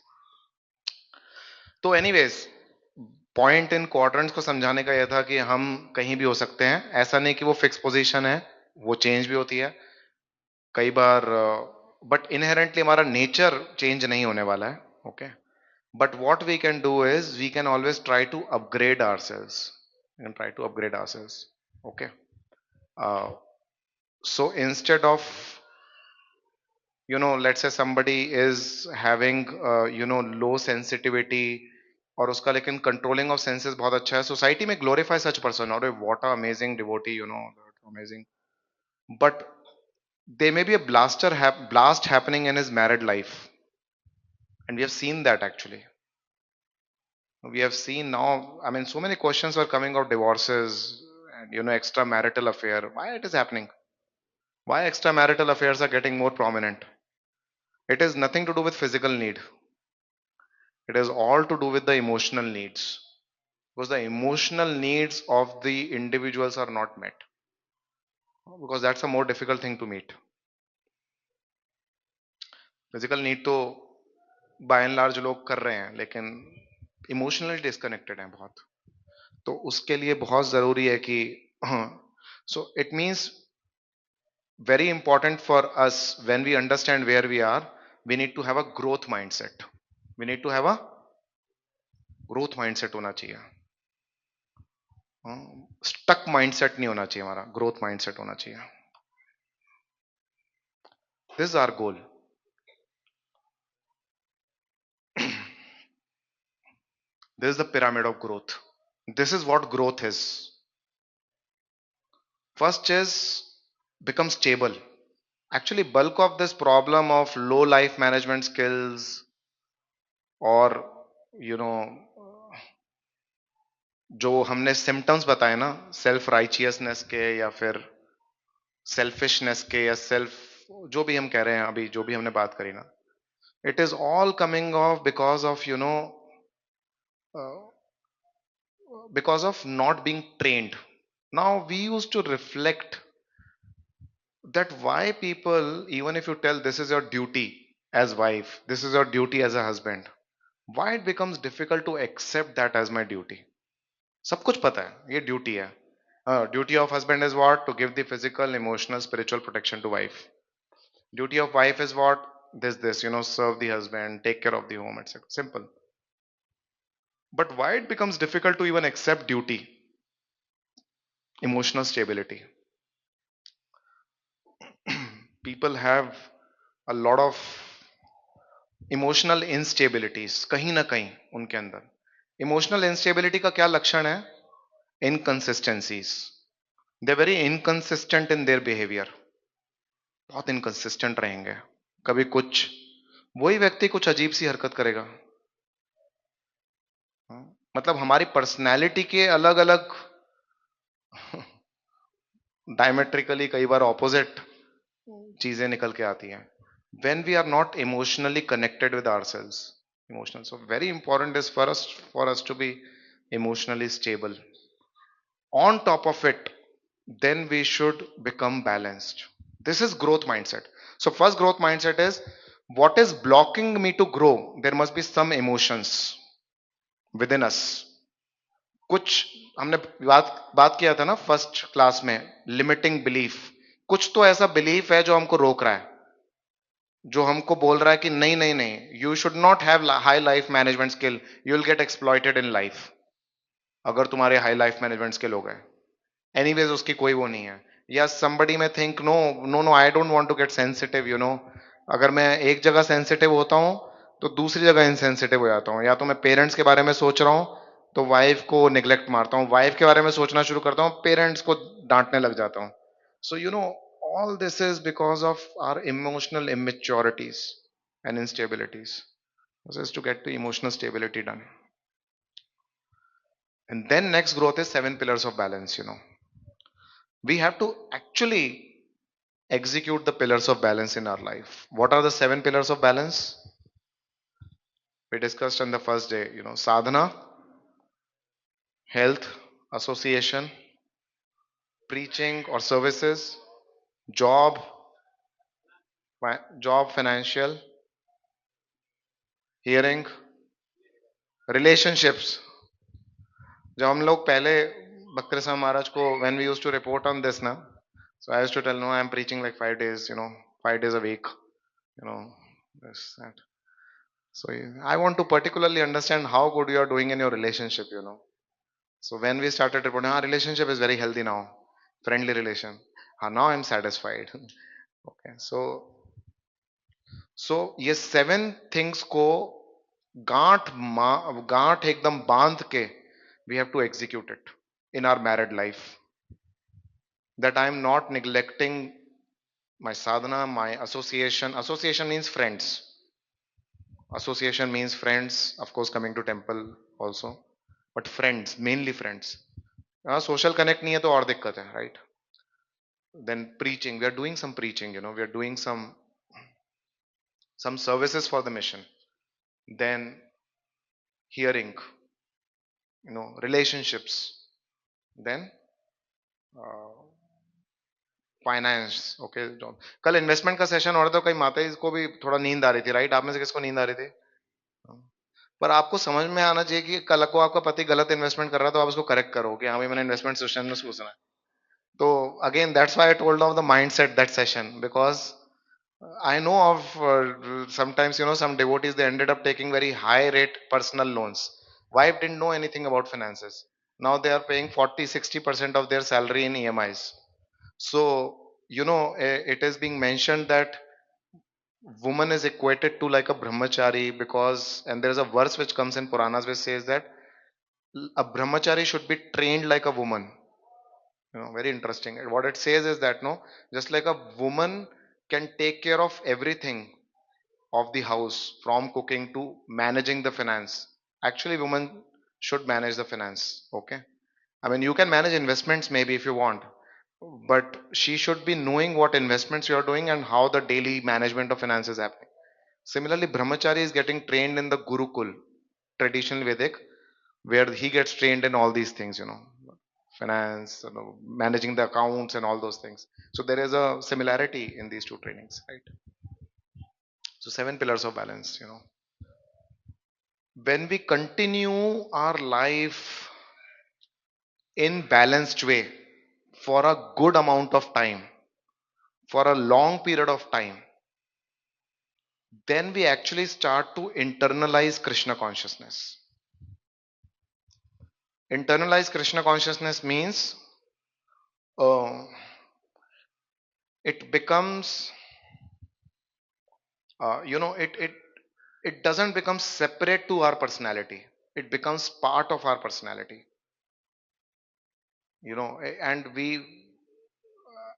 तो anyways, point in quadrants को समझाने का यह था कि हम कहीं भी हो सकते हैं, ऐसा नहीं कि वो फिक्स पोजीशन है, वो चेंज भी होती है कई बार, बट इनहेरेंटली हमारा नेचर चेंज नहीं होने वाला है. Okay, but what we can do is we can always try to upgrade ourselves, and try to upgrade ourselves. Okay. So instead of, let's say somebody is having, low sensitivity, और उसका लेकिन controlling of senses बहुत अच्छा है, society में glorify such person, और what a amazing devotee, amazing. But there may be a blast happening in his married life, and we have seen that actually. We have seen now, I mean, so many questions are coming of divorces and extramarital affair. Why it is happening? Why extramarital affairs are getting more prominent? It is nothing to do with physical need. It is all to do with the emotional needs. Because the emotional needs of the individuals are not met. Because that's a more difficult thing to meet. Physical need तो bye and large लोग कर रहे हैं, लेकिन emotionally disconnected हैं बहुत. तो उसके लिए बहुत जरूरी है कि, so it means very important for us when we understand where we are, we need to have a growth mindset. We need to have a growth mindset होना चाहिए. स्टक माइंडसेट नहीं होना चाहिए हमारा, ग्रोथ माइंडसेट होना चाहिए. This is our goal. This is the pyramid of growth. This is what growth is. First is become stable. Actually, bulk of this problem of low life management skills, or you know जो हमने symptoms बताए ना, self righteousness के या फिर selfishness के या self, जो भी हम कह रहे हैं अभी, जो भी हमने बात करी ना, it is all coming of because of not being trained. Now we used to reflect that why people, even if you tell this is your duty as wife, this is your duty as a husband, why it becomes difficult to accept that as my duty. सब कुछ पता है ये duty है. Duty of husband is what? To give the physical, emotional, spiritual protection to wife. Duty of wife is what? This, serve the husband, take care of the home, etc. Simple. But why it becomes difficult to even accept duty? Emotional stability. People have a lot of emotional instabilities कहीं ना कहीं उनके अंदर. Emotional instability का क्या लक्षण है? Inconsistencies. They very inconsistent in their behaviour. बहुत इनकंसिस्टेंट रहेंगे. कभी कुछ, वही व्यक्ति कुछ अजीब सी हरकत करेगा. मतलब हमारी पर्सनैलिटी के अलग अलग डायमेट्रिकली कई बार ऑपोजिट चीजें निकल के आती हैं when we are not emotionally connected with ourselves. Emotional, so very important is for us to be emotionally stable. On top of it, then we should become balanced. This is growth mindset. So first growth mindset is, what is blocking me to grow? There must be some emotions within us. कुछ हमने बात किया था ना first class में, limiting belief. कुछ तो ऐसा बिलीफ है जो हमको रोक रहा है, जो हमको बोल रहा है कि नहीं नहीं नहीं, you should not have high life management skill, you will get exploited in life. अगर तुम्हारे हाई लाइफ मैनेजमेंट स्किल हो गए, एनीवेज उसकी कोई वो नहीं है. या somebody may think no no no I don't want to get sensitive, अगर मैं एक जगह सेंसिटिव होता हूं तो दूसरी जगह इनसेंसिटिव हो जाता हूं. या तो मैं पेरेंट्स के बारे में सोच रहा हूं तो वाइफ को निग्लेक्ट मारता हूं, वाइफ के बारे में सोचना शुरू करता हूं, पेरेंट्स को डांटने लग जाता हूं. सो all this is because of our emotional immaturities and instabilities. This is to get to emotional stability done. And then next growth is 7 pillars of balance. We have to actually execute the pillars of balance in our life. What are the seven pillars of balance? We discussed on the first day, sadhana, health, association, preaching or services, job, financial, hearing, relationships. जब हम लोग पहले बकरे साहब महाराज को when we used to report on this ना, so I used to tell no I'm preaching like 5 days, 5 days a week, you know, this that. So I want to particularly understand how good you are doing in your relationship. So when we started reporting, our relationship is very healthy now, friendly relation. Now I'm satisfied. Okay, so ये seven things को गांठ एकदम बांध के we have to execute it in our married life, that I am not neglecting my sadhana, my association means friends, of course, coming to temple also, but friends, mainly friends. Social connect नहीं है तो और दिक्कत है, right? Then preaching, we are doing some preaching, we are doing some services for the mission. Then hearing, relationships. Then finance. Okay. कल investment का session हो रहा था, कई माता जी को भी थोड़ा नींद आ रही थी, राइट? आप में से किसको नींद आ रही थी? पर आपको समझ में आना चाहिए कि कल को आपका पति गलत इन्वेस्टमेंट कर रहा है तो आप उसको करेक्ट करो कि हाँ भाई मैंने इन्वेस्टमेंट सेशन में सोचना है. तो again that's why I told of the mindset that session, because I know of sometimes, some devotees, they ended up taking very high rate personal loans. Wife didn't know anything about finances. Now they are paying 40-60% of their salary in EMIs. So, it is being mentioned that woman is equated to like a brahmachari, because, and there is a verse which comes in Puranas which says that a brahmachari should be trained like a woman. Very interesting. And what it says is that, no, just like a woman can take care of everything of the house, from cooking to managing the finance. Actually, women should manage the finance. Okay. I mean, you can manage investments maybe if you want, but she should be knowing what investments you are doing and how the daily management of finance is happening. Similarly, brahmachari is getting trained in the Gurukul, traditional Vedic, where he gets trained in all these things, finance, managing the accounts and all those things. So there is a similarity in these two trainings, right? So seven pillars of balance, when we continue our life in balanced way for a good amount of time, for a long period of time, then we actually start to internalize Krishna consciousness. Internalize Krishna consciousness means uh, it becomes, it doesn't become separate to our personality. It becomes part of our personality, and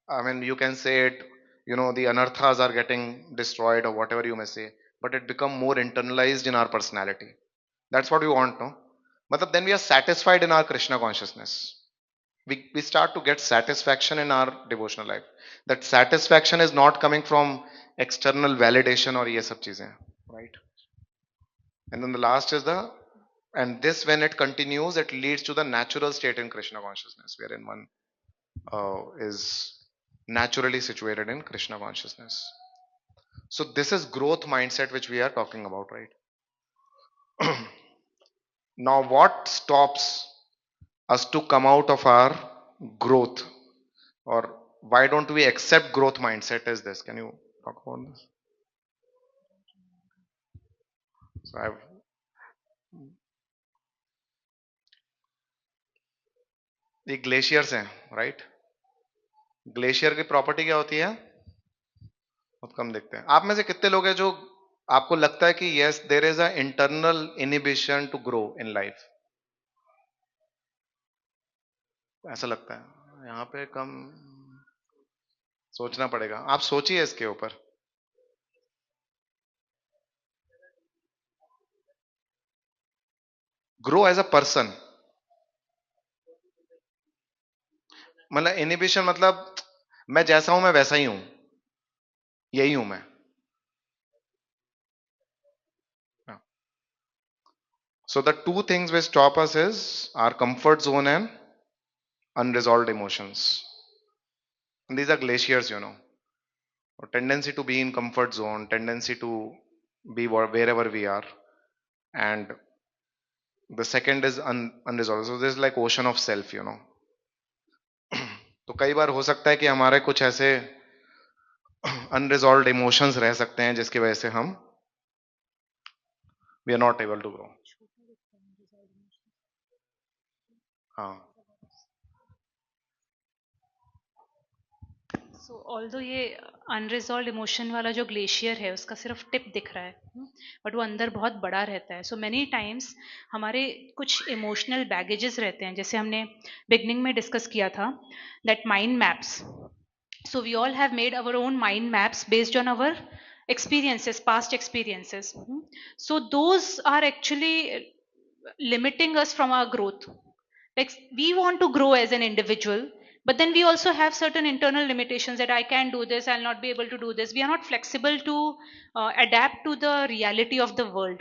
I mean, you can say it, the anarthas are getting destroyed or whatever you may say, but it become more internalized in our personality. That's what we want, no? But then we are satisfied in our Krishna consciousness. We start to get satisfaction in our devotional life. That satisfaction is not coming from external validation or ye sab cheezein, right? And then the last is and this, when it continues, it leads to the natural state in Krishna consciousness, wherein one is naturally situated in Krishna consciousness. So this is growth mindset which we are talking about, right? Now, what stops us to come out of our growth, or why don't we accept growth mindset? Is this? Can you talk about this? So ये glaciers हैं, right? Glacier की property क्या होती है? बहुत कम दिखते हैं. आप में से कितने लोग हैं जो आपको लगता है कि yes there is a internal inhibition to grow in life? ऐसा लगता है यहाँ पे कम सोचना पड़ेगा. आप सोचिए इसके ऊपर. Grow as a person. मतलब इनिबिशन मतलब मैं जैसा हूं मैं वैसा ही हूं, यही हूं मैं. So the two things which stop us is our comfort zone and unresolved emotions. And these are glaciers, you know. A tendency to be in comfort zone, tendency to be wherever we are, and the second is unresolved. So this is like ocean of self, you know. तो कई बार हो सकता है कि हमारे कुछ ऐसे unresolved emotions रह सकते हैं जिसकी वजह से हम we are not able to grow. हाँ. सो ऑल्दो ये अनरिजॉल्व इमोशन वाला जो ग्लेशियर है उसका सिर्फ टिप दिख रहा है, बट वो अंदर बहुत बड़ा रहता है. सो मैनी टाइम्स हमारे कुछ इमोशनल बैगेजेस रहते हैं, जैसे हमने बिगनिंग में डिस्कस किया था, that mind maps. So we all have made our own mind maps based on our experiences, past experiences. So those are actually limiting us from our growth. Like we want to grow as an individual, but then we also have certain internal limitations that I can do this, I'll not be able to do this. We are not flexible to adapt to the reality of the world.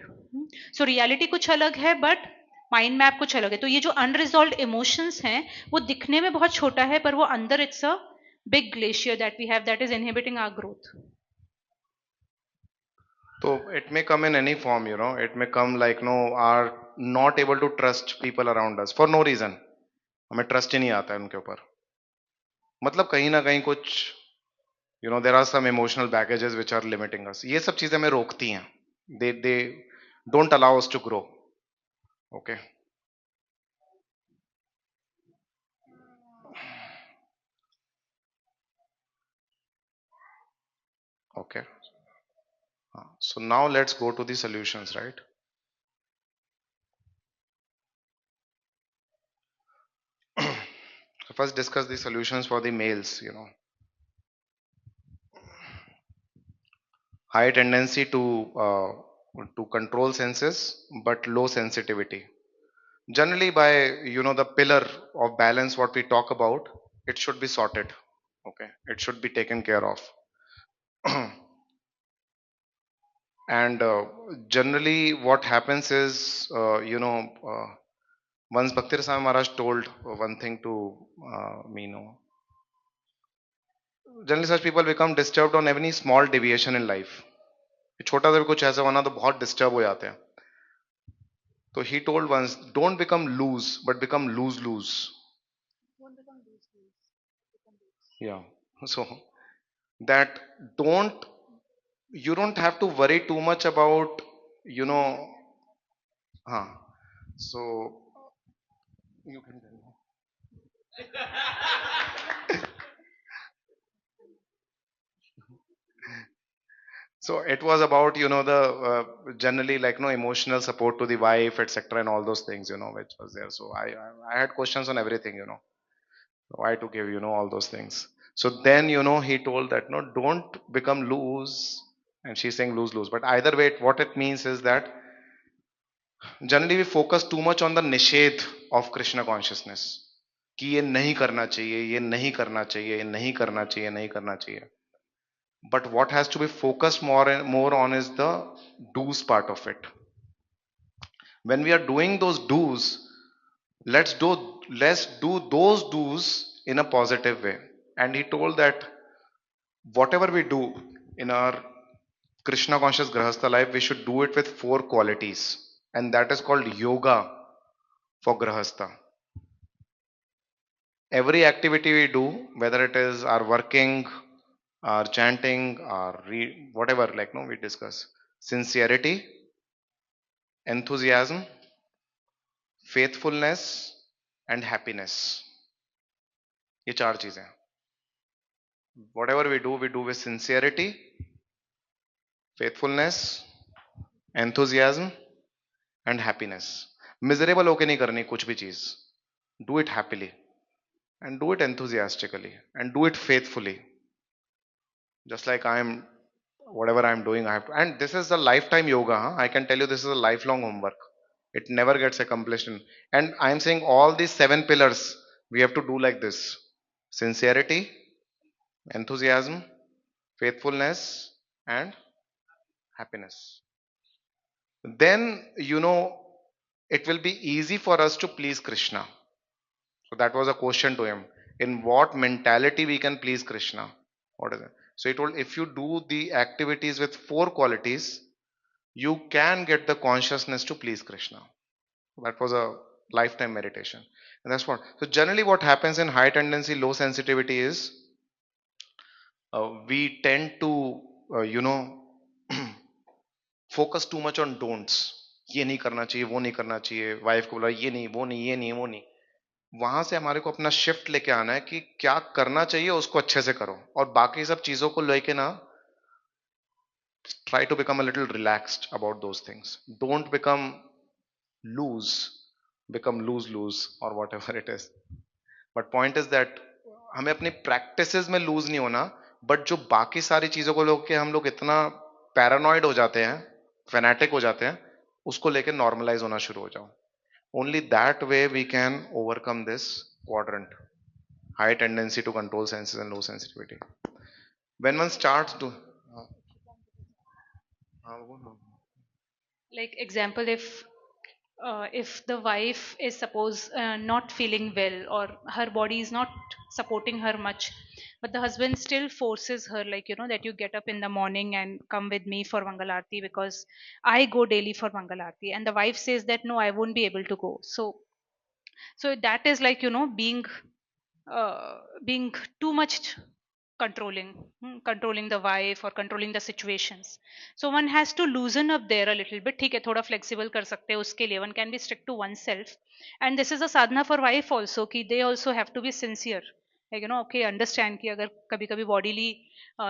So reality कुछ अलग है, but mind map कुछ अलग है. तो ये जो unresolved emotions हैं वो दिखने में बहुत छोटा है, पर वो अंदर it's a big glacier that we have that is inhibiting our growth. So it may come in any form, you know. It may come like no, are not able to trust people around us for no reason. हमें trust ही नहीं आता है उनके ऊपर. मतलब कहीं ना कहीं कुछ you know there are some emotional baggages which are limiting us. ये सब चीजें हमें रोकती हैं. They don't allow us to grow. Okay. Okay. So now let's go to the solutions, right? So first discuss the solutions for the males, you know. High tendency to control senses but low sensitivity. Generally by you know the pillar of balance what we talk about, it should be sorted. Okay, it should be taken care of. And generally what happens is once Bhakti Rasam Maharaj told one thing to me, you know, generally such people become disturbed on any small deviation in life. छोटा सा भी कुछ ऐसा होना तो बहुत disturb हो जाते हैं. तो he told once, don't become loose but become lose lose. Yeah. So that don't you don't have to worry too much about you know. Huh. So you can tell me. So it was about you know the generally like no emotional support to the wife etc and all those things you know which was there. So I had questions on everything, you know, why to give you know all those things. So then you know he told that no, don't become loose. And she's saying lose lose, but either way what it means is that generally we focus too much on the nishedh of Krishna consciousness कि ये नहीं करना चाहिए, ये नहीं करना चाहिए, ये नहीं करना चाहिए, नहीं करना चाहिए. But what has to be focused more and more on is the do's part of it. When we are doing those do's, let's do those do's in a positive way. And he told that whatever we do in our Krishna conscious grahastha life, we should do it with four qualities, and that is called yoga for grahastha. Every activity we do, whether it is our working, our chanting, our whatever, like no, we discuss sincerity, enthusiasm, faithfulness, and happiness. ये चार चीजें. Whatever we do with sincerity, faithfulness, enthusiasm, and happiness. Miserable होके नहीं करनी कुछ भी चीज. Do it happily and do it enthusiastically and do it faithfully. Just like I'm, whatever I'm doing, I have to. And this is a lifetime yoga. Huh? I can tell you this is a lifelong homework. It never gets accomplished. And I'm saying all these seven pillars we have to do like this. sincerity, enthusiasm, faithfulness, and happiness. Then, it will be easy for us to please Krishna. So that was a question to him. In what mentality we can please Krishna? What is it? So he told, if you do the activities with four qualities, you can get the consciousness to please Krishna. That was a lifetime meditation. And that's what. So generally what happens in high tendency, low sensitivity is we tend to, focus too much on don'ts. ये नहीं करना चाहिए, वो नहीं करना चाहिए, wife को बोला ये नहीं, वो नहीं, ये नहीं, वो नहीं. वहां से हमारे को अपना शिफ्ट लेके आना है कि क्या करना चाहिए उसको अच्छे से करो और बाकी सब चीजों को लेके ना try to become a little relaxed about those things. Don't loose become lose lose or whatever it is. But point is that हमें अपनी प्रैक्टिसेस में लूज नहीं होना. बट जो बाकी सारी चीजों को लेके हम लोग इतना पैरानॉइड हो जाते हैं, फेनेटिक हो जाते हैं, उसको लेके नॉर्मलाइज होना शुरू हो जाओ. Only that way we can overcome this quadrant, high tendency to control senses and low sensitivity. When one starts to Like example, if the wife is suppose not feeling well, or her body is not supporting her much, but the husband still forces her, like, that you get up in the morning and come with me for Mangal Aarti, because I go daily for Mangal Aarti, and the wife says that no, I won't be able to go. So that is like, being too much controlling, controlling the wife or controlling the situations. So one has to loosen up there a little bit. ठीक है, थोड़ा flexible कर सकते हैं उसके लिए. One can be strict to oneself, and this is a sadhana for wife also, कि they also have to be sincere. Like, okay, understand कि अगर कभी कभी bodily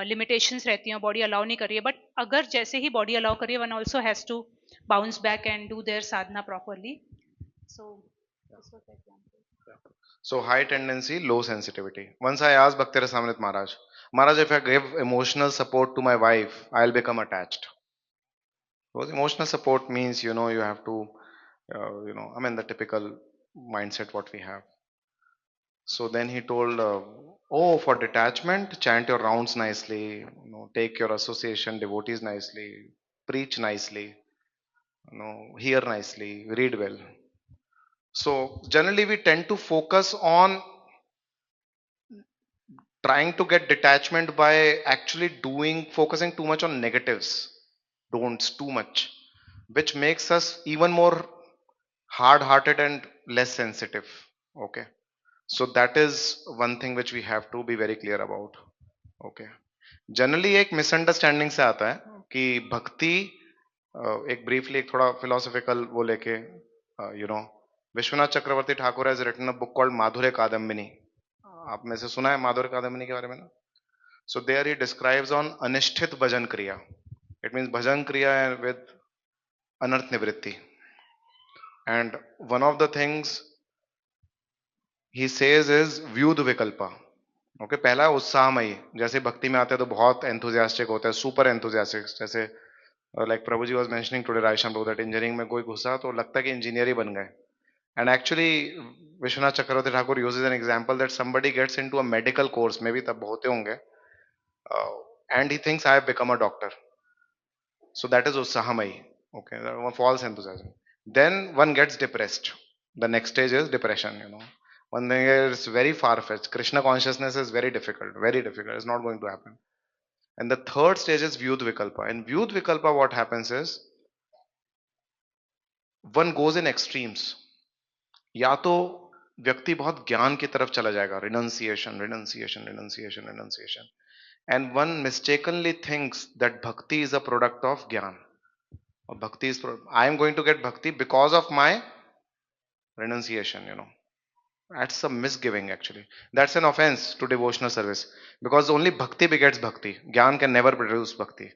limitations रहती हैं, body allow नहीं कर रही है, but अगर जैसे ही body allow कर रही है, one also has to bounce back and do their sadhana properly. So this was the example. so high tendency, low sensitivity. Once I asked Bhakti Rasamrit Maharaj, if I give emotional support to my wife, I'll become attached. Because emotional support means, you have to, I mean, the typical mindset what we have. So then he told, oh, for detachment, chant your rounds nicely, take your association devotees nicely, preach nicely, hear nicely, read well. So generally we tend to focus on trying to get detachment by actually focusing too much on negatives, don'ts too much, which makes us even more hard hearted and less sensitive. Okay. So that is one thing which we have to be very clear about. Okay. Generally एक misunderstanding से आता है कि भक्ति एक briefly एक थोड़ा philosophical वो लेके you know Vishwanath Chakravarti Thakur has written a book called Madhurya Kadambini. आप में से सुना है माधुर्य कादम्बिनी के बारे में ना? So there he describes on अनिष्ठित भजन क्रिया. इट मींस भजन क्रिया विद अनर्थ निवृत्ति. And one of the things he says is व्यूध विकल्पा. ओके, पहला उत्साहमयी. जैसे भक्ति में आते हैं तो बहुत एंथुजियास्टिक होता है, सुपर एंथुजियास्टिक. जैसे like Prabhu ji was mentioning today, Raishyam Prabhu, that engineering में कोई घुसा तो लगता है कि इंजीनियर ही बन गए. And actually Vishwanath Chakravarti Thakur uses an example that somebody gets into a medical course, maybe तब होते होंगे, and he thinks I have become a doctor. So that is Utsahamai. Okay, false enthusiasm. Then one gets depressed. The next stage is depression. One thing is very far fetched. Krishna consciousness is very difficult, very difficult. It's not going to happen. And the third stage is Vyud Vikalpa. In Vyud Vikalpa, what happens is one goes in extremes. या तो व्यक्ति बहुत ज्ञान की तरफ चला जाएगा, renunciation, renunciation, renunciation, renunciation. And one mistakenly thinks that bhakti is a product of jnana. Bhakti is, I am going to get bhakti because of my renunciation. That's a misgiving actually. That's an offense to devotional service, because only bhakti begets bhakti. Gyan can never produce bhakti.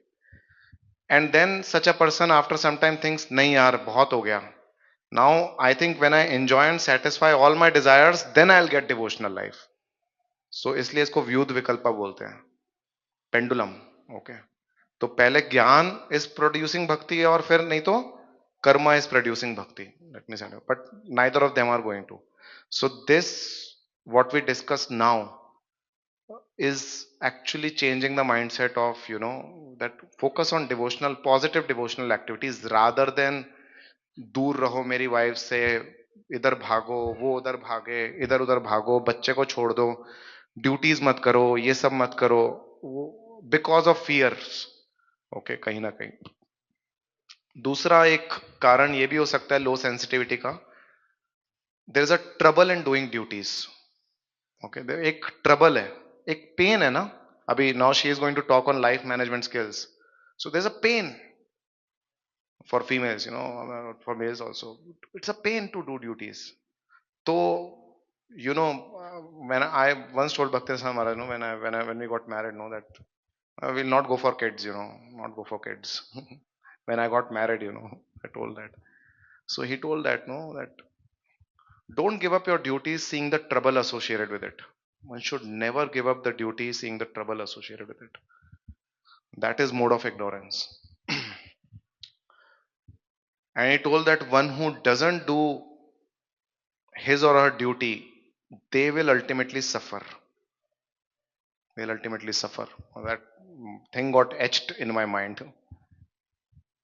And then such a person after some time thinks, nahi yaar, bahut ho gaya. Now I think when I enjoy and satisfy all my desires, then I'll get devotional life. So इसलिए इसको व्यूध विकल्पा बोलते हैं, pendulum. Okay, तो पहले ज्ञान is producing भक्ति और फिर नहीं तो karma is producing bhakti. Let me say that. But neither of them are going to. So this, what we discussed now, is actually changing the mindset of, that focus on devotional, positive devotional activities rather than दूर रहो मेरी wife से, इधर भागो, वो उधर भागे, इधर उधर भागो, बच्चे को छोड़ दो, ड्यूटीज मत करो, ये सब मत करो, वो बिकॉज ऑफ फियर्स। ओके, कहीं ना कहीं दूसरा एक कारण ये भी हो सकता है लो सेंसिटिविटी का, there is a trouble in doing duties. Okay, एक ट्रबल है, एक पेन है ना। अभी now she is going to talk on life management skills, so there is a pain for females, for males also. It's a pain to do duties. So, when I once told Bhakti Maharaj, when we got married, that I will not go for kids, not go for kids. When I got married, I told that. So he told that, no, that don't give up your duties seeing the trouble associated with it. One should never give up the duty seeing the trouble associated with it. That is mode of ignorance. And he told that one who doesn't do his or her duty, they will ultimately suffer. They'll ultimately suffer. That thing got etched in my mind.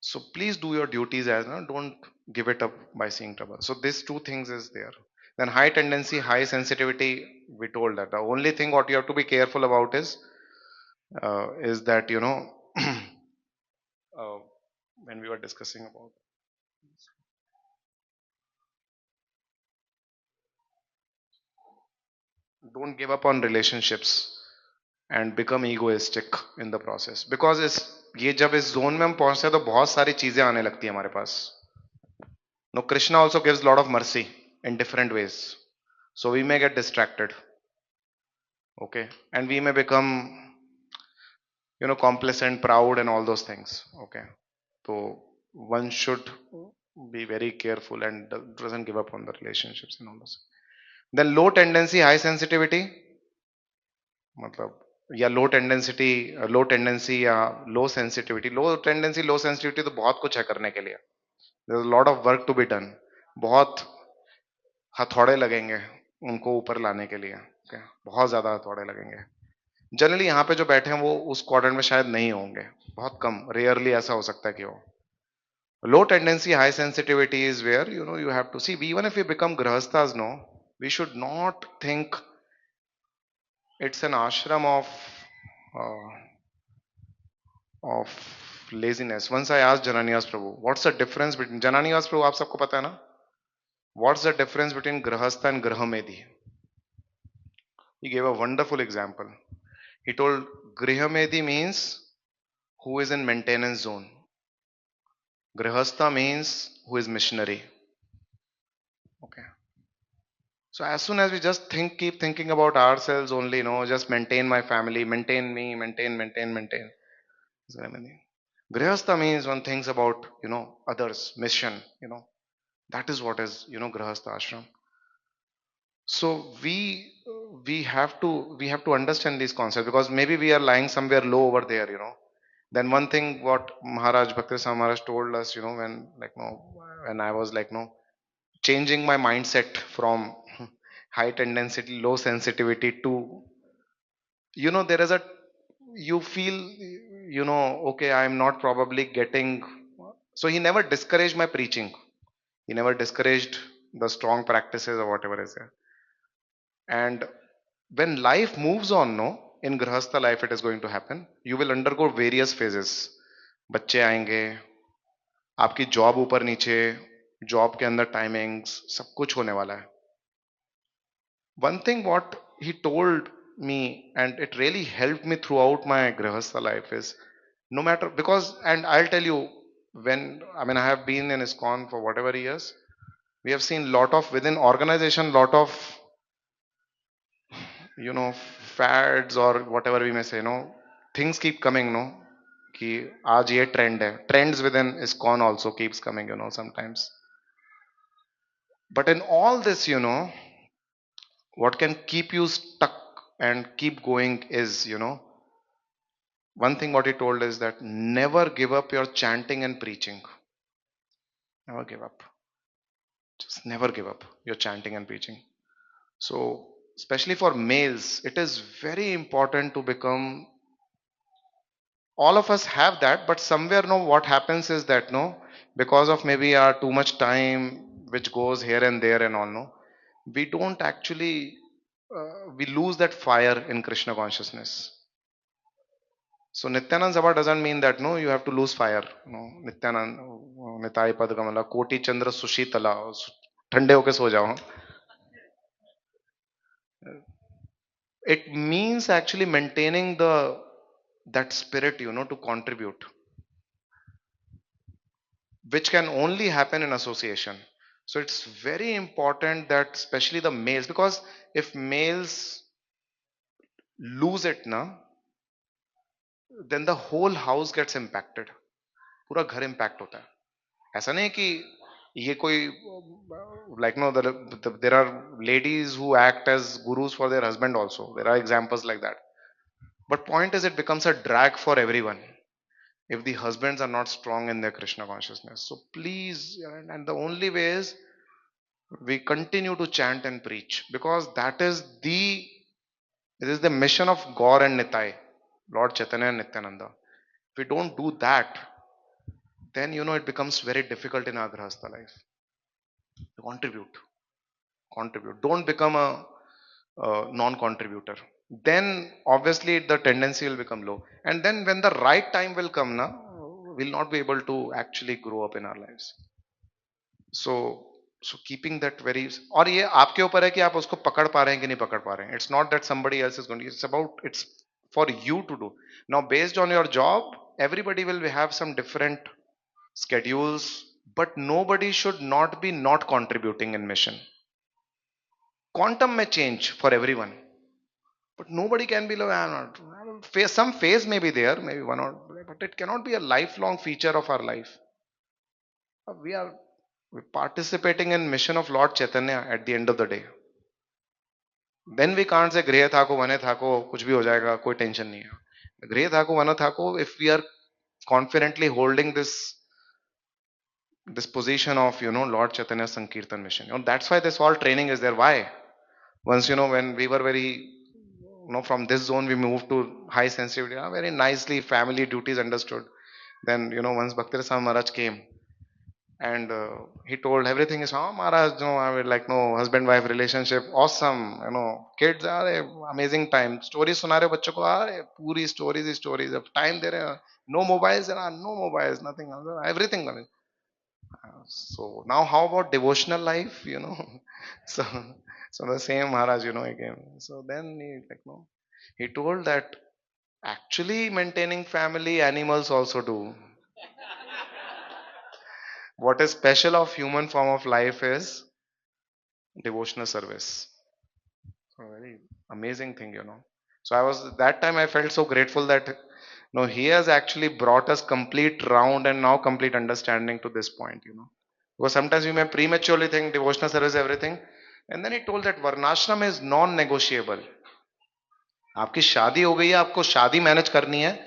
So please do your duties as, no, don't give it up by seeing trouble. So these two things is there. Then high tendency, high sensitivity. We told that the only thing what you have to be careful about is that, uh, when we were discussing about, don't give up on relationships and become egoistic in the process, because इस ये जब इस zone में हम पहुंचते हैं तो बहुत सारी चीजें आने लगती है हमारे पास. No, Krishna also gives a lot of mercy in different ways, so we may get distracted, okay, and we may become, complacent, proud, and all those things, okay. So one should be very careful and doesn't give up on the relationships and all those. Then low tendency, high sensitivity, मतलब या low tendency या low sensitivity. Low tendency low sensitivity तो बहुत कुछ है करने के लिए, there is lot of work to be done. बहुत हथौड़े लगेंगे उनको ऊपर लाने के लिए, okay? बहुत ज्यादा हथौड़े लगेंगे. जनरली यहाँ पे जो बैठे हैं वो उस क्वाड्रेंट में शायद नहीं होंगे, बहुत कम, रेयरली ऐसा हो सकता है कि हो. Low tendency high sensitivity is where, you have to see, even if we become grahasthas, no, we should not think it's an ashram uh, of laziness. Once I asked Jananias Prabhu, what's the difference between Jananias Prabhu, आप सबको पता है ना? What's the difference between grahastha and grahamedhi? He gave a wonderful example. He told grihamedhi means who is in maintenance zone. Grihastha means who is missionary. Okay. So as soon as we just keep thinking about ourselves only, just maintain my family, maintain me, maintain. Grihastha means one thinks about, others, mission, that is what is, Grihastha ashram. So we have to understand these concepts, because maybe we are lying somewhere low over there. Then one thing what Maharaj Bhakti Maharaj told us, when like no, when I was like no, changing my mindset from high tendency, low sensitivity to, there is a, you feel, okay, I am not probably getting. So he never discouraged my preaching. He never discouraged the strong practices or whatever is there. And when life moves on, no, in grahastha life it is going to happen. You will undergo various phases. बच्चे आएंगे, आपकी job ऊपर नीचे, job के अंदर timings, सब कुछ होने वाला है. One thing what he told me, and it really helped me throughout my grahastha life, is no matter, because, and I'll tell you, when I mean I have been in ISKCON for whatever years, we have seen lot of within organization, lot of, fads or whatever we may say, things keep coming, no, कि आज ये trend है, trends within ISKCON also keeps coming, sometimes. But in all this, what can keep you stuck and keep going is, one thing what he told is that never give up your chanting and preaching. Never give up. Just never give up your chanting and preaching. So especially for males, it is very important to become, all of us have that, but somewhere no, what happens is that no, because of maybe our too much time which goes here and there and all, no, we don't actually we lose that fire in Krishna consciousness. So Nityanand Sabha doesn't mean that no, you have to lose fire. No, Nityanand, Nitai Pad Kamala, Koti Chandra Sushitala, ठंडे होके सो जाओ. It means actually maintaining the that spirit, to contribute, which can only happen in association. So it's very important that especially the males, because if males lose it na, then the whole house gets impacted. पूरा घर impact होता है. ऐसा नहीं कि ये कोई like no, there are ladies who act as gurus for their husband also. There are examples like that. But point is, it becomes a drag for everyone if the husbands are not strong in their Krishna consciousness. So please, and the only way is we continue to chant and preach, because that is it is the mission of Gaur and Nitai, Lord Chaitanya and Nityananda. If we don't do that, then it becomes very difficult in our grahastha life. Contribute, contribute. Don't become a non-contributor. Then obviously the tendency will become low, and then when the right time will come, na, we'll not be able to actually grow up in our lives. So keeping that very, और ये आपके ऊपर है कि आप उसको पकड़ पा रहे हैं कि नहीं पकड़ पा रहे हैं. It's not that somebody else is going to, it's for you to do. Now based on your job, everybody will have some different schedules, but nobody should not be not contributing in mission. Quantum may change for everyone, but nobody can be like, "I'm not." Some phase may be there, maybe one or, but it cannot be a lifelong feature of our life. We are participating in mission of Lord Chaitanya at the end of the day. Then we can't say गृह थाको वने थाको कुछ भी हो जाएगा कोई tension नहीं है. गृह थाको one थाको, if we are confidently holding this position of Lord Chaitanya Sankirtan mission. That's why this all training is there. Why? Once when we were very from this zone we moved to high sensitivity, very nicely family duties understood. Then once Bhakti Rasam Maharaj came, and he told everything is, oh Maharaj, no, I will like, no, husband wife relationship awesome, kids are amazing time, stories सुना रहे हो बच्चों को, अरे पूरी stories he stories, of time दे रहे हैं, no mobiles, no mobiles, nothing, everything. So now how about devotional life, so so the same Maharaj, again. So then he like, no, he told that actually maintaining family, animals also do. What is special of human form of life is devotional service. So very amazing thing, So I was, that time I felt so grateful that no, he has actually brought us complete round and now complete understanding to this point. Because sometimes we may prematurely think devotional service everything, and then he told that varnashram is non-negotiable. आपकी शादी हो गई है, आपको शादी manage करनी है,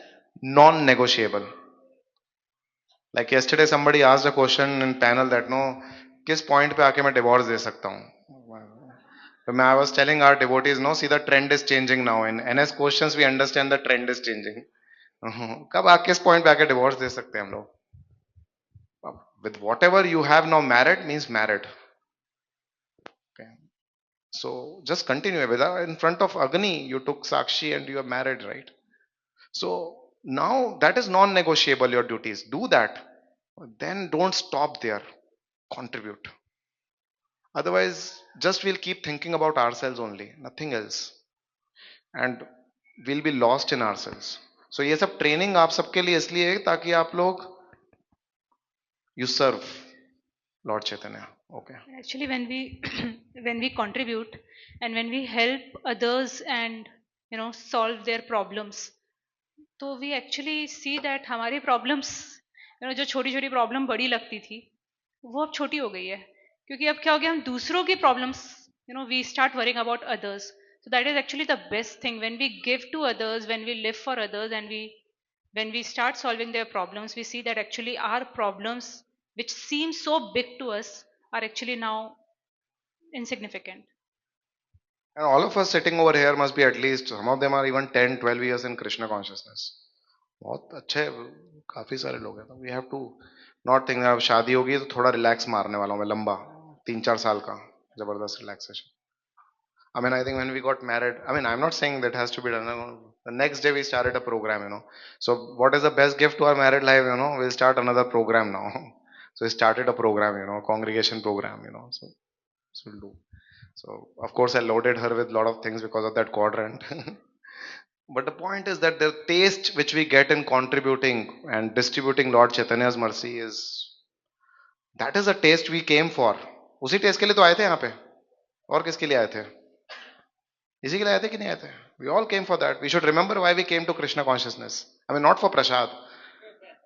non-negotiable. Like yesterday somebody asked a question in panel that no, किस point पे आके मैं divorce दे सकता हूँ. So I was telling our devotees, no, see the trend is changing now. In NS questions we understand the trend is changing. कब आप किस point पे आके divorce दे सकते हैं हम लोग? With whatever you have now, married means married. Okay. So just continue with in front of Agni, you took Sakshi and you are married, right? So now that is non-negotiable, your duties. Do that. Then don't stop there. Contribute. Otherwise, just we'll keep thinking about ourselves only, nothing else. And we'll be lost in ourselves. So ये सब training आप सबके लिए इसलिए है ताकि आप लोग you serve Lord Chaitanya. Okay. Actually, when we when we contribute and when we help others and solve their problems, तो we actually see that हमारी problems, जो छोटी छोटी problem बड़ी लगती थी, वो अब छोटी हो गई है. क्योंकि अब क्या हो गया, हम दूसरों की problems, we start worrying about others. So that is actually the best thing, when we give to others, when we live for others, and when we start solving their problems, we see that actually our problems, which seem so big to us, are actually now insignificant. And all of us sitting over here must be at least, some of them are even 10, 12 years in Krishna consciousness. बहुत अच्छे काफी सारे लोग हैं. We have to not think अब शादी होगी तो थोड़ा रिलैक्स मारने वाला हूँ मैं लंबा 3-4 साल का जबरदस्त relaxation. I mean, I think when we got married, I mean, I'm not saying that has to be done. The next day we started a program, you know. So, what is the best gift to our married life? You know, we'll start another program now. So, we started a program, you know, congregation program, you know. So we'll do. So, of course, I loaded her with a lot of things because of that quadrant. But the point is that the taste which we get in contributing and distributing Lord Chaitanya's mercy is that is a taste we came for. उसी test के लिए तो आए थे यहाँ पे. और किसके लिए आए थे? इसी के लिए आए थे कि नहीं आए थे? We all came for that. We should remember why we came to Krishna consciousness. I mean, not for prasad.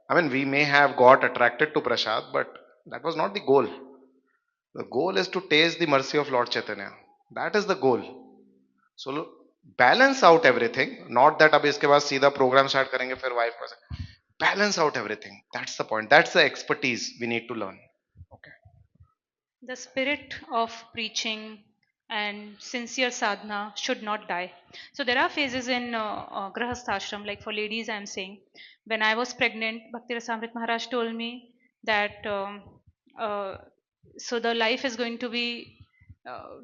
I mean, we may have got attracted to prasad, but that was not the goal. The goal is to taste the mercy of Lord Chaitanya. That is the goal. So balance out everything. Not that अब इसके बाद सीधा program start करेंगे फिर wife को. Balance out everything. That's the point. That's the expertise we need to learn. Okay. The spirit of preaching and sincere sadhana should not die. So there are phases in grahasthashram, like for ladies, I am saying. When I was pregnant, Bhakti Rasamrit Maharaj told me that uh, so the life is going to be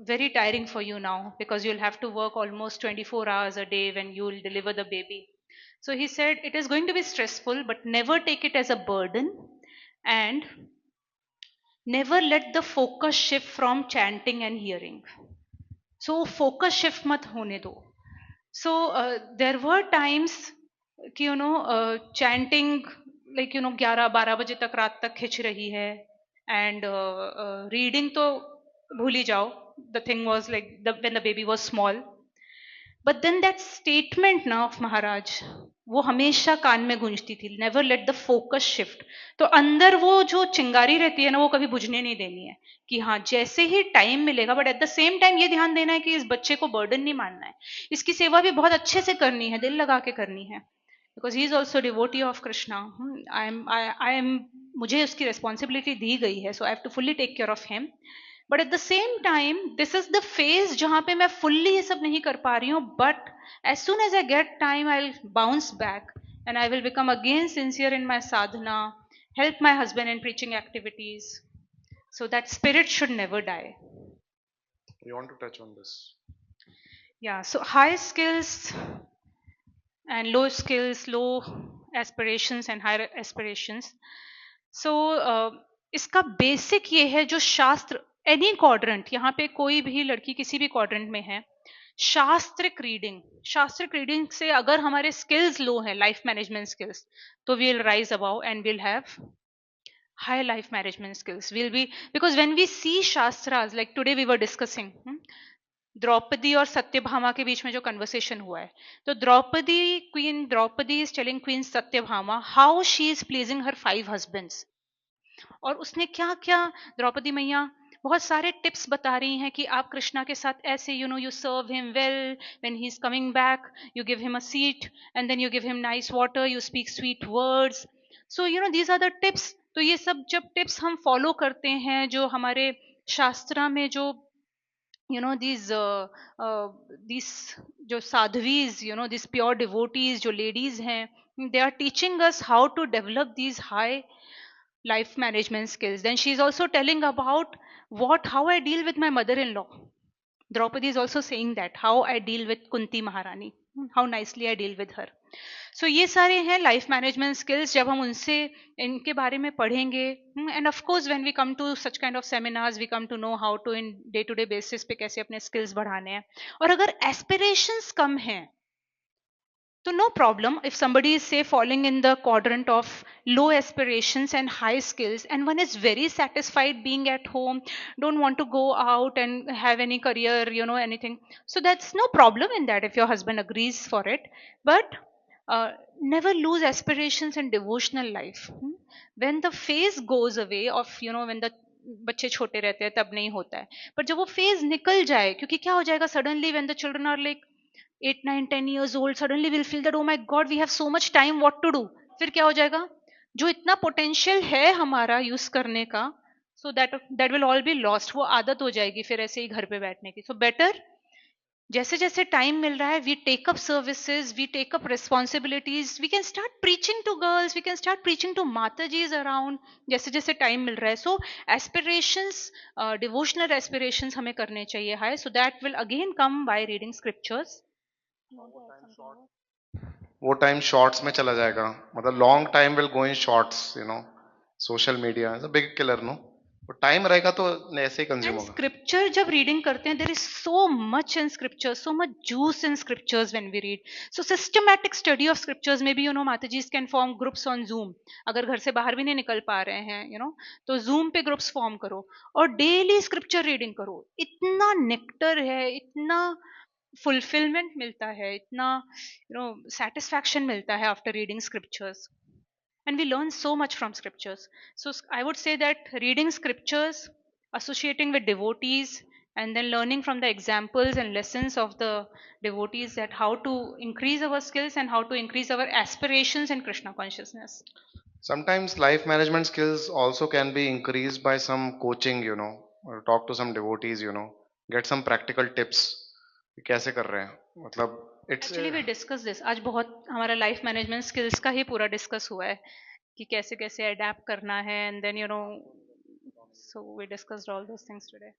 very tiring for you now because you'll have to work almost 24 hours a day when you'll deliver the baby. So he said it is going to be stressful, but never take it as a burden, and never let the focus shift from chanting and hearing. So focus shift mat hone do. So there were times कि chanting like 11-12 बजे तक रात तक खिंच रही है, and reading तो भूल ही जाओ. The thing was like when the baby was small. But then that statement now of Maharaj, वो हमेशा कान में गूंजती थी, never let the focus shift. तो अंदर वो जो चिंगारी रहती है ना, वो कभी बुझने नहीं देनी है कि हाँ जैसे ही टाइम मिलेगा, but at the same time ये ध्यान देना है कि इस बच्चे को बर्डन नहीं मानना है, इसकी सेवा भी बहुत अच्छे से करनी है, दिल लगा के करनी है, because he is also devotee of Krishna. I am मुझे उसकी रिस्पॉन्सिबिलिटी दी गई है, so I have to fully take care of him. But at the same time this is the phase जहां पे मैं फुल्ली ये सब नहीं कर पा रही हूँ, but as soon as I get time, I'll bounce back and I will become again sincere in my sadhana, help my husband in preaching activities. So that spirit should never die. You want to touch on this? Yeah, so high skills and low skills, low aspirations and higher aspirations. So इसका basic ये है जो शास्त्र, any quadrant, यहाँ पे कोई भी लड़की किसी भी क्वाड्रेंट में है, शास्त्रिक रीडिंग से अगर हमारे स्किल्स लो हैं, लाइफ मैनेजमेंट स्किल्स, तो we will rise above and will have high life management skills. We'll be, because when we see shastras, like today we were discussing Draupadi और सत्यभामा के बीच में जो कन्वर्सेशन हुआ है, तो queen Draupadi is telling queen Satyabhama how she is pleasing her 5 husbands. और उसने क्या क्या, द्रौपदी मैया बहुत सारे टिप्स बता रही हैं कि आप कृष्णा के साथ ऐसे, you serve him well, when he is coming back you give him a seat and then you give him nice water, you speak sweet words. So these are the tips. तो ये सब जब टिप्स हम follow करते हैं, जो हमारे शास्त्रा में जो these जो साध्वीज, these प्योर डिवोटीज जो लेडीज हैं, they are teaching us how to develop these high life management skills. Then she is also telling about how I deal with my mother-in-law. Draupadi is also saying that how I deal with Kunti Maharani, how nicely I deal with her. So ये सारे हैं life management skills. जब हम उनसे इनके बारे में पढ़ेंगे, and of course when we come to such kind of seminars, we come to know how to in day to day basis पे कैसे अपने स्किल्स बढ़ाने हैं. और अगर एस्पिरेशंस कम हैं, so no problem if somebody is say falling in the quadrant of low aspirations and high skills, and one is very satisfied being at home, don't want to go out and have any career, anything. So that's no problem in that if your husband agrees for it. But never lose aspirations in devotional life. When the phase goes away of, when the बच्चे छोटे रहते हैं तब नहीं होता है, पर जब वो फेज निकल जाए, क्योंकि क्या हो जाएगा suddenly when the children are like 8, 9, 10 years old, suddenly we'll feel that oh my god, we have so much time, what to do. फिर क्या हो जाएगा, जो इतना पोटेंशियल है हमारा यूज करने का, सो that will all be lost. वो आदत हो जाएगी फिर ऐसे ही घर पे बैठने की. सो बेटर जैसे जैसे टाइम मिल रहा है, we take up services, we take up responsibilities, we can start preaching to girls, we can start preaching to माताजीज अराउंड, जैसे जैसे टाइम मिल रहा है. सो एस्पिरेशंस, डिवोशनल एस्पिरेशंस हमें करने चाहिए high, so that will again come by reading scriptures. वो टाइम शॉर्ट्स में चला जाएगा, मतलब long time will go in shorts, social media is a big killer, no. वो टाइम रहेगा तो ऐसे ही कंज्यूम एंड होगा. स्क्रिप्चर जब रीडिंग करते हैं, there is so much in scripture, so much juice in scriptures when we read. So systematic study of scriptures में भी माताजीज can form groups on zoom. अगर घर से बाहर भी नहीं निकल पा रहे हैं, तो जूम पे ग्रुप्स फॉर्म करो और डेली स्क्रिप्चर रीडिंग करो. इतना नेक्टर है, इतना फुलफिलमेंट मिलता है, इतना सेटिस्फैक्शन मिलता है after reading scriptures. And we learn so much from scriptures. So I would say that reading scriptures, associating with devotees, and then learning from the examples and lessons of the devotees, that how to increase our skills and how to increase our aspirations in Krishna consciousness. Sometimes life management skills also can be increased by some coaching, or talk to some devotees, get some practical tips कि कैसे कर रहे हैं, मतलब it's Actually we discuss this, आज बहुत हमारा life management skills का ही पूरा डिस्कस हुआ है कि कैसे कैसे अडेप्ट करना है, and then so we discussed all those things today.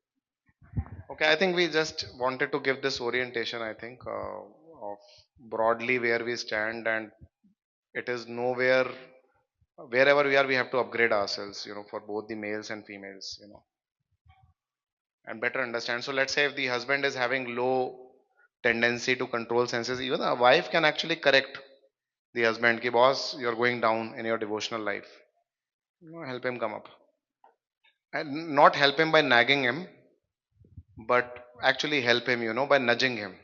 okay. I think we just wanted to give this orientation, I think, of broadly where we stand, and it is nowhere, wherever we are, we have to upgrade ourselves, for both the males and females, and better understand. So let's say if the husband is having low tendency to control senses, even a wife can actually correct the husband ki boss, you're going down in your devotional life, help him come up, and not help him by nagging him, but actually help him, by nudging him.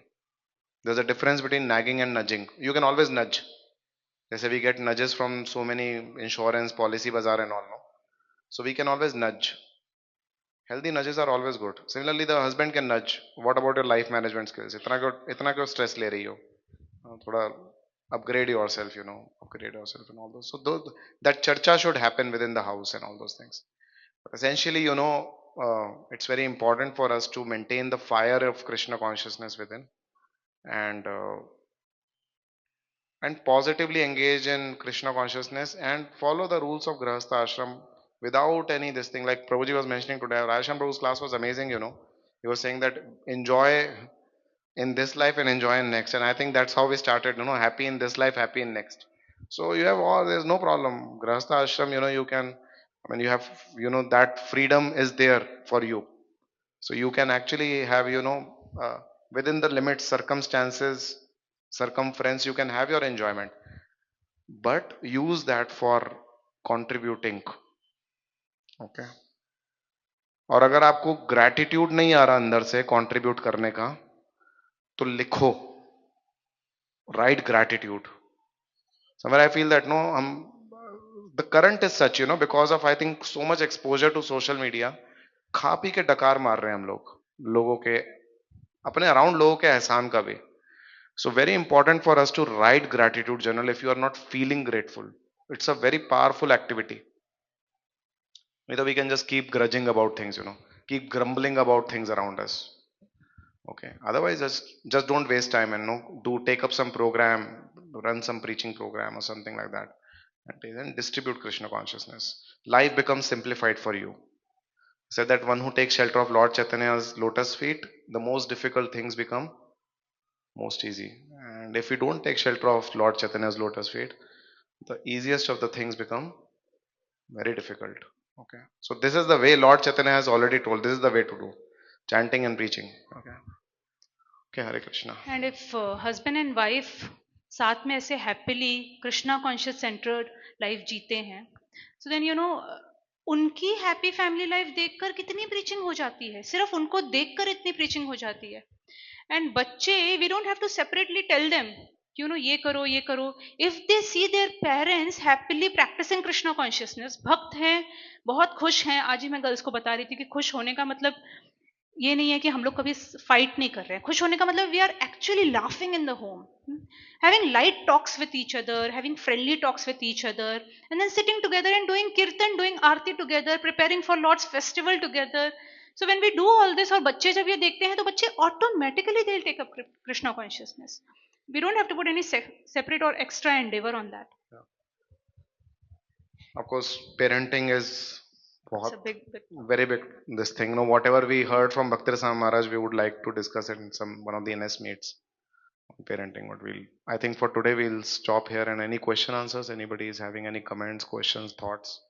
There's a difference between nagging and nudging. You can always nudge. Say we get nudges from so many insurance policy bazaar and all, no? So we can always nudge. Healthy nudges are always good. Similarly, the husband can nudge. What about your life management skills? इतना क्यों stress ले रही हो? थोड़ा upgrade yourself, upgrade yourself and all those. So that charcha should happen within the house and all those things. But essentially, it's very important for us to maintain the fire of Krishna consciousness within, and positively engage in Krishna consciousness and follow the rules of Grahastha ashram without any this thing. Like Prabhuji was mentioning today, Rajasham Prabhu's class was amazing, He was saying that enjoy in this life and enjoy in next. And I think that's how we started, happy in this life, happy in next. So you have all, there's no problem. Grahastha ashram, you can, you have, that freedom is there for you. So you can actually have, within the limits, circumstances, circumference, you can have your enjoyment, but use that for contributing. Okay. और अगर आपको gratitude नहीं आ रहा अंदर से contribute करने का, तो लिखो, write gratitude. Somewhere I feel that no hmm the current is such, because of I think so much exposure to social media, खा पी के डकार मार रहे हैं हम लोग, लोगों के, अपने अराउंड लोगों के एहसान का भी. So very important for us to write gratitude journal if you are not feeling grateful. It's a very powerful activity. Either we can just keep grudging about things, keep grumbling about things around us. Okay. Otherwise, just don't waste time and do take up some program, run some preaching program or something like that, and then distribute Krishna consciousness. Life becomes simplified for you. Said that one who takes shelter of Lord Chaitanya's lotus feet, the most difficult things become most easy. And if we don't take shelter of Lord Chaitanya's lotus feet, the easiest of the things become very difficult. Okay. So this is the way Lord Chaitanya has already told. This is the way to do chanting and preaching. Okay. Okay, Hare Krishna. And if husband and wife साथ में ऐसे happily Krishna conscious centred life जीते हैं, so then उनकी happy family life देखकर कितनी preaching हो जाती है, सिर्फ उनको देखकर इतनी प्रीचिंग हो जाती है. एंड बच्चे, we don't have to separately tell them ये करो ये करो. If they see their parents happily practising Krishna consciousness, भक्त हैं, बहुत खुश हैं. आज ही मैं गर्ल्स को बता रही थी कि खुश होने का मतलब ये नहीं है कि हम लोग कभी फाइट नहीं कर रहे हैं. खुश होने का मतलब we are actually laughing in the home, having light talks with each other, having friendly talks with each other, and then sitting together and doing kirtan, doing aarti together, preparing for Lord's festival together. So when we do all this, और बच्चे जब ये देखते हैं तो बच्चे automatically they'll take up Krishna consciousness. We don't have to put any separate or extra endeavor on that. Of course, parenting is It's a बहुत big very big this thing. You know, whatever we heard from Bhakti Sam Maharaj, we would like to discuss it in some one of the NS meets on parenting. What we'll, I think for today we'll stop here. And any question answers, anybody is having any comments, questions, thoughts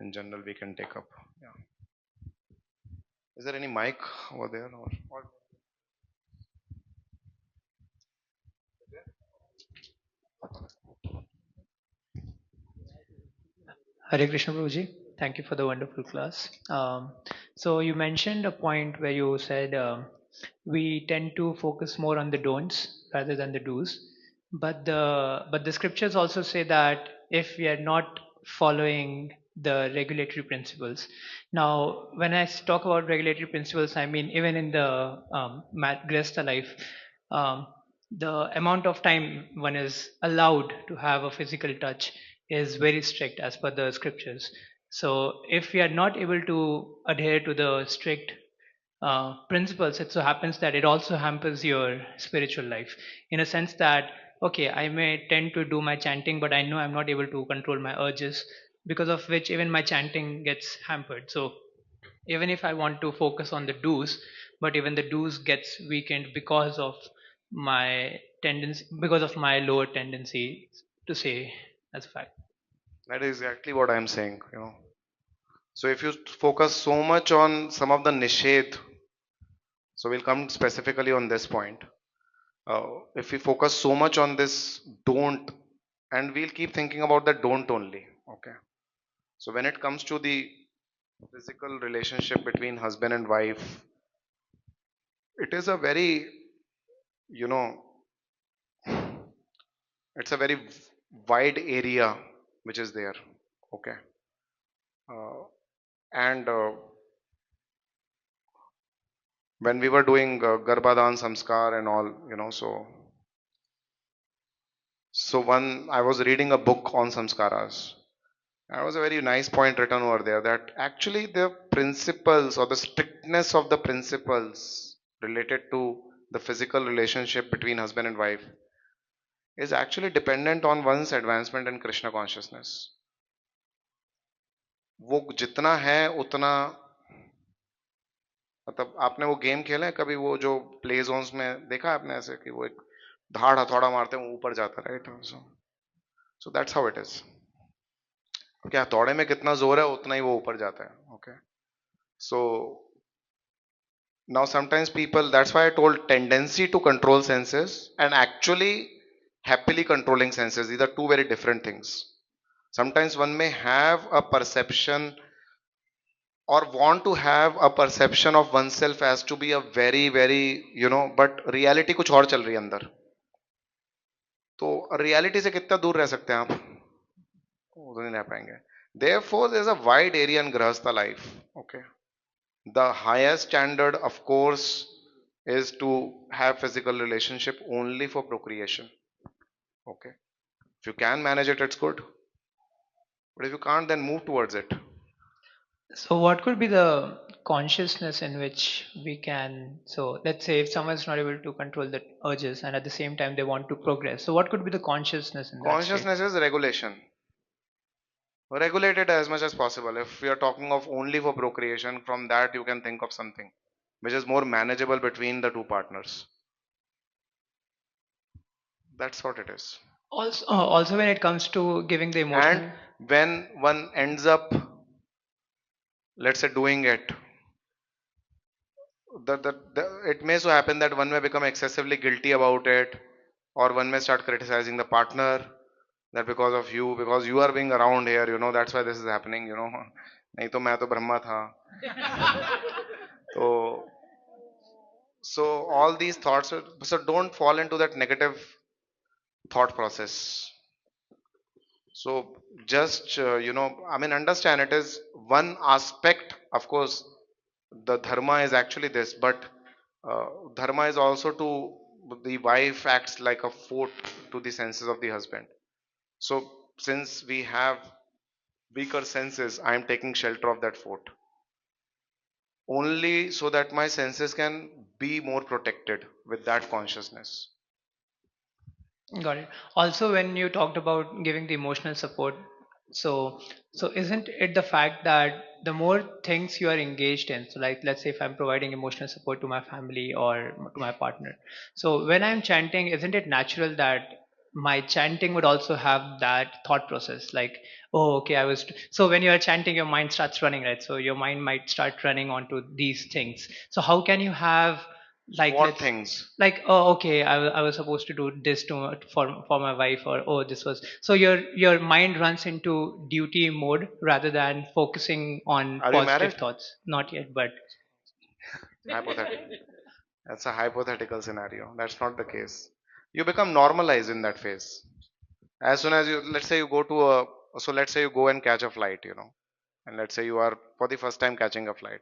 in general, we can take up. Yeah. Is there any mic over there or Hare Krishna Prabhuji, thank you for the wonderful class. So you mentioned a point where you said we tend to focus more on the don'ts rather than the do's, but the scriptures also say that if we are not following the regulatory principles. Now, when I talk about regulatory principles, I mean even in the Grihastha life, um, the amount of time one is allowed to have a physical touch is very strict as per the scriptures. So if we are not able to adhere to the strict principles, it so happens that it also hampers your spiritual life in a sense that, okay, I may tend to do my chanting, but I know I'm not able to control my urges, because of which even my chanting gets hampered. So even if I want to focus on the do's, but even the do's gets weakened because of my tendency, because of my lower tendency to say as a fact. that is exactly what I'm saying, you know. So if you focus so much on some of the nisheth, so we'll come specifically on this point. If we focus so much on this don't, and we'll keep thinking about the don't only. Okay. So when it comes to the physical relationship between husband and wife, it is a very, you know, it's a very wide area which is there. Okay. Uh, and when we were doing Garbhadan Samskar and all, you know, so one, I was reading a book on Samskaras. That was a very nice point written over there that actually the principles or the strictness of the principles related to the physical relationship between husband and wife is actually dependent on one's advancement in Krishna consciousness. वो जितना है उतना, मतलब आपने वो game खेला है कभी, वो जो प्ले जोन्स में देखा है आपने ऐसे कि वो एक धाड़ हथौड़ा मारते हैं वो ऊपर जाता है, right? So that's how it is. क्या हथौड़े में कितना जोर है उतना ही वो ऊपर जाता है. Okay. So now sometimes people, that's why I told tendency to control senses and actually happily controlling senses, these are two very different things. Sometimes one may have a perception or want to have a perception of oneself as to be a very very, you know, but reality कुछ और चल रही है अंदर. तो reality से कितना दूर रह सकते हैं आप? वो तो नहीं रह पाएंगे. Therefore there is a wide area in grahastha life. Okay. The highest standard of course is to have physical relationship only for procreation. Okay. If you can manage it, it's good. But if you can't, then move towards it. So, what could be the consciousness in which we can? So, let's say if someone is not able to control the urges and at the same time they want to progress. So, what could be the consciousness in that state? Consciousness is regulation. Regulate it as much as possible. If we are talking of only for procreation, from that you can think of something which is more manageable between the two partners. That's what it is. Also, when it comes to giving the And emotional. when one ends up, let's say, doing it, it may so happen that one may become excessively guilty about it, or one may start criticizing the partner that because you are being around here, you know, that's why this is happening, you know. नहीं तो मैं तो ब्रह्मा था. So, so all these thoughts, so don't fall into that negative thought process. So just you know, I mean, understand it is one aspect. Of course, the dharma is actually this, but dharma is also to the wife acts like a fort to the senses of the husband. So since we have weaker senses, I am taking shelter of that fort. only so that my senses can be more protected with that consciousness. Got it. Also, when you talked about giving the emotional support, so isn't it the fact that the more things you are engaged in, so like let's say if I'm providing emotional support to my family or to my partner, so when I'm chanting, isn't it natural that my chanting would also have that thought process, like, oh, okay, so when you are chanting, your mind starts running, right? So your mind might start running onto these things. So how can you have, like, What let's, things? like, oh, okay, I was supposed to do this for my wife, or oh, this was, so your mind runs into duty mode rather than focusing on Are you positive married? thoughts. Not yet, but Hypothetical. That's a hypothetical scenario. That's not the case. You become normalized in that phase. As soon as you, let's say you go to a, so let's say you go and catch a flight, and let's say you are for the first time catching a flight.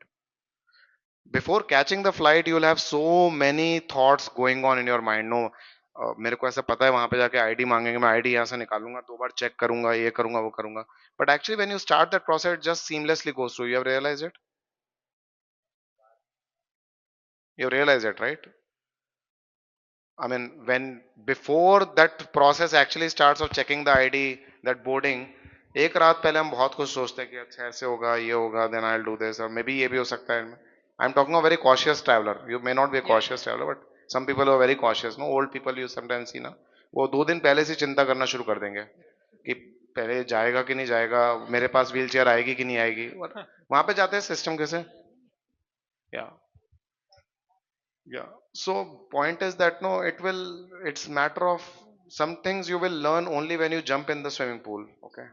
Before catching the flight, you will have so many thoughts going on in your mind. No, मेरे को ऐसा पता है वहां पे जाके ID मांगेंगे, मैं आईडी यहाँ से निकालूंगा, 2 बार चेक करूंगा, ये करूंगा, वो करूंगा. But actually, when you start that process, it just seamlessly goes through. You have realized it. You realize it, right? I mean, when before that process actually starts of checking the ID, that boarding, एक रात पहले हम बहुत कुछ सोचते हैं कि अच्छा ऐसे होगा, ये होगा, then I'll do this, or maybe ये भी हो सकता है. I'm talking of very cautious traveler. You may not be a cautious traveler, but some people are very cautious. No, old people you sometimes see ना, वो 2 दिन पहले से चिंता करना शुरू कर देंगे कि पहले जाएगा कि नहीं जाएगा, मेरे पास व्हील चेयर आएगी कि नहीं आएगी. वहां पे जाते हैं सिस्टम कैसे. या Yeah. So point is that no, it's matter of some things you will learn only when you jump in the swimming pool. Okay.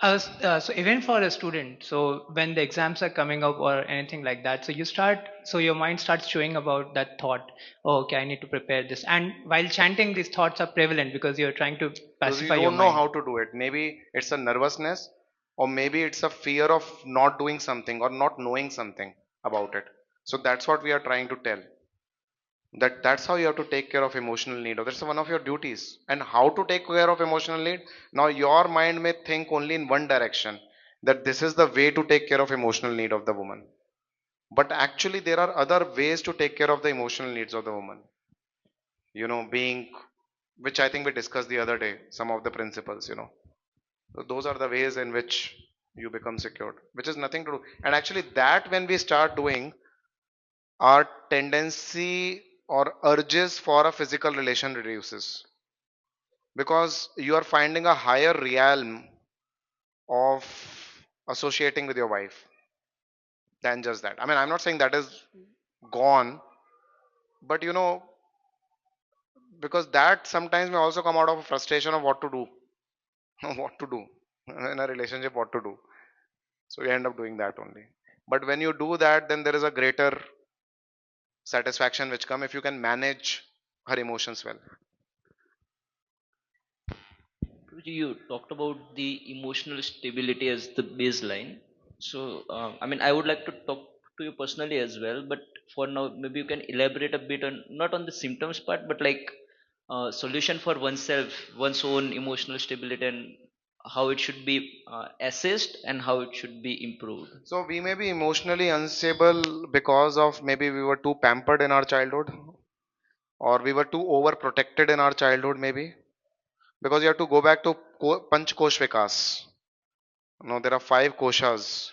so even for a student, so when the exams are coming up or anything like that, so your mind starts showing about that thought, oh, okay, I need to prepare this, and while chanting, these thoughts are prevalent because you're trying to Because you pacify your don't know mind. how to do it. Maybe it's a nervousness, or maybe it's a fear of not doing something or not knowing something about it. So that's what we are trying to tell. That's how you have to take care of emotional need, or that's one of your duties. And how to take care of emotional need? Now your mind may think only in one direction, that this is the way to take care of emotional need of the woman. But actually there are other ways to take care of the emotional needs of the woman, being, which I think we discussed the other day, some of the principles. So those are the ways in which you become secured, which is nothing to do. And actually that when we start doing, our tendency or urges for a physical relation reduces, because you are finding a higher realm of associating with your wife than just that. I mean, I'm not saying that is gone, but because that sometimes may also come out of a frustration of what to do. What to do in a relationship, what to do. So you end up doing that only. But when you do that, then there is a greater satisfaction which come if you can manage her emotions well. You talked about the emotional stability as the baseline. So, I mean, I would like to talk to you personally as well, but for now, maybe you can elaborate a bit on not on the symptoms part, but like solution for oneself, one's own emotional stability, and how it should be assessed and how it should be improved. So we may be emotionally unstable because of maybe we were too pampered in our childhood, or we were too overprotected in our childhood, maybe. Because you have to go back to Panch Kosh Vikas. No, there are 5 koshas.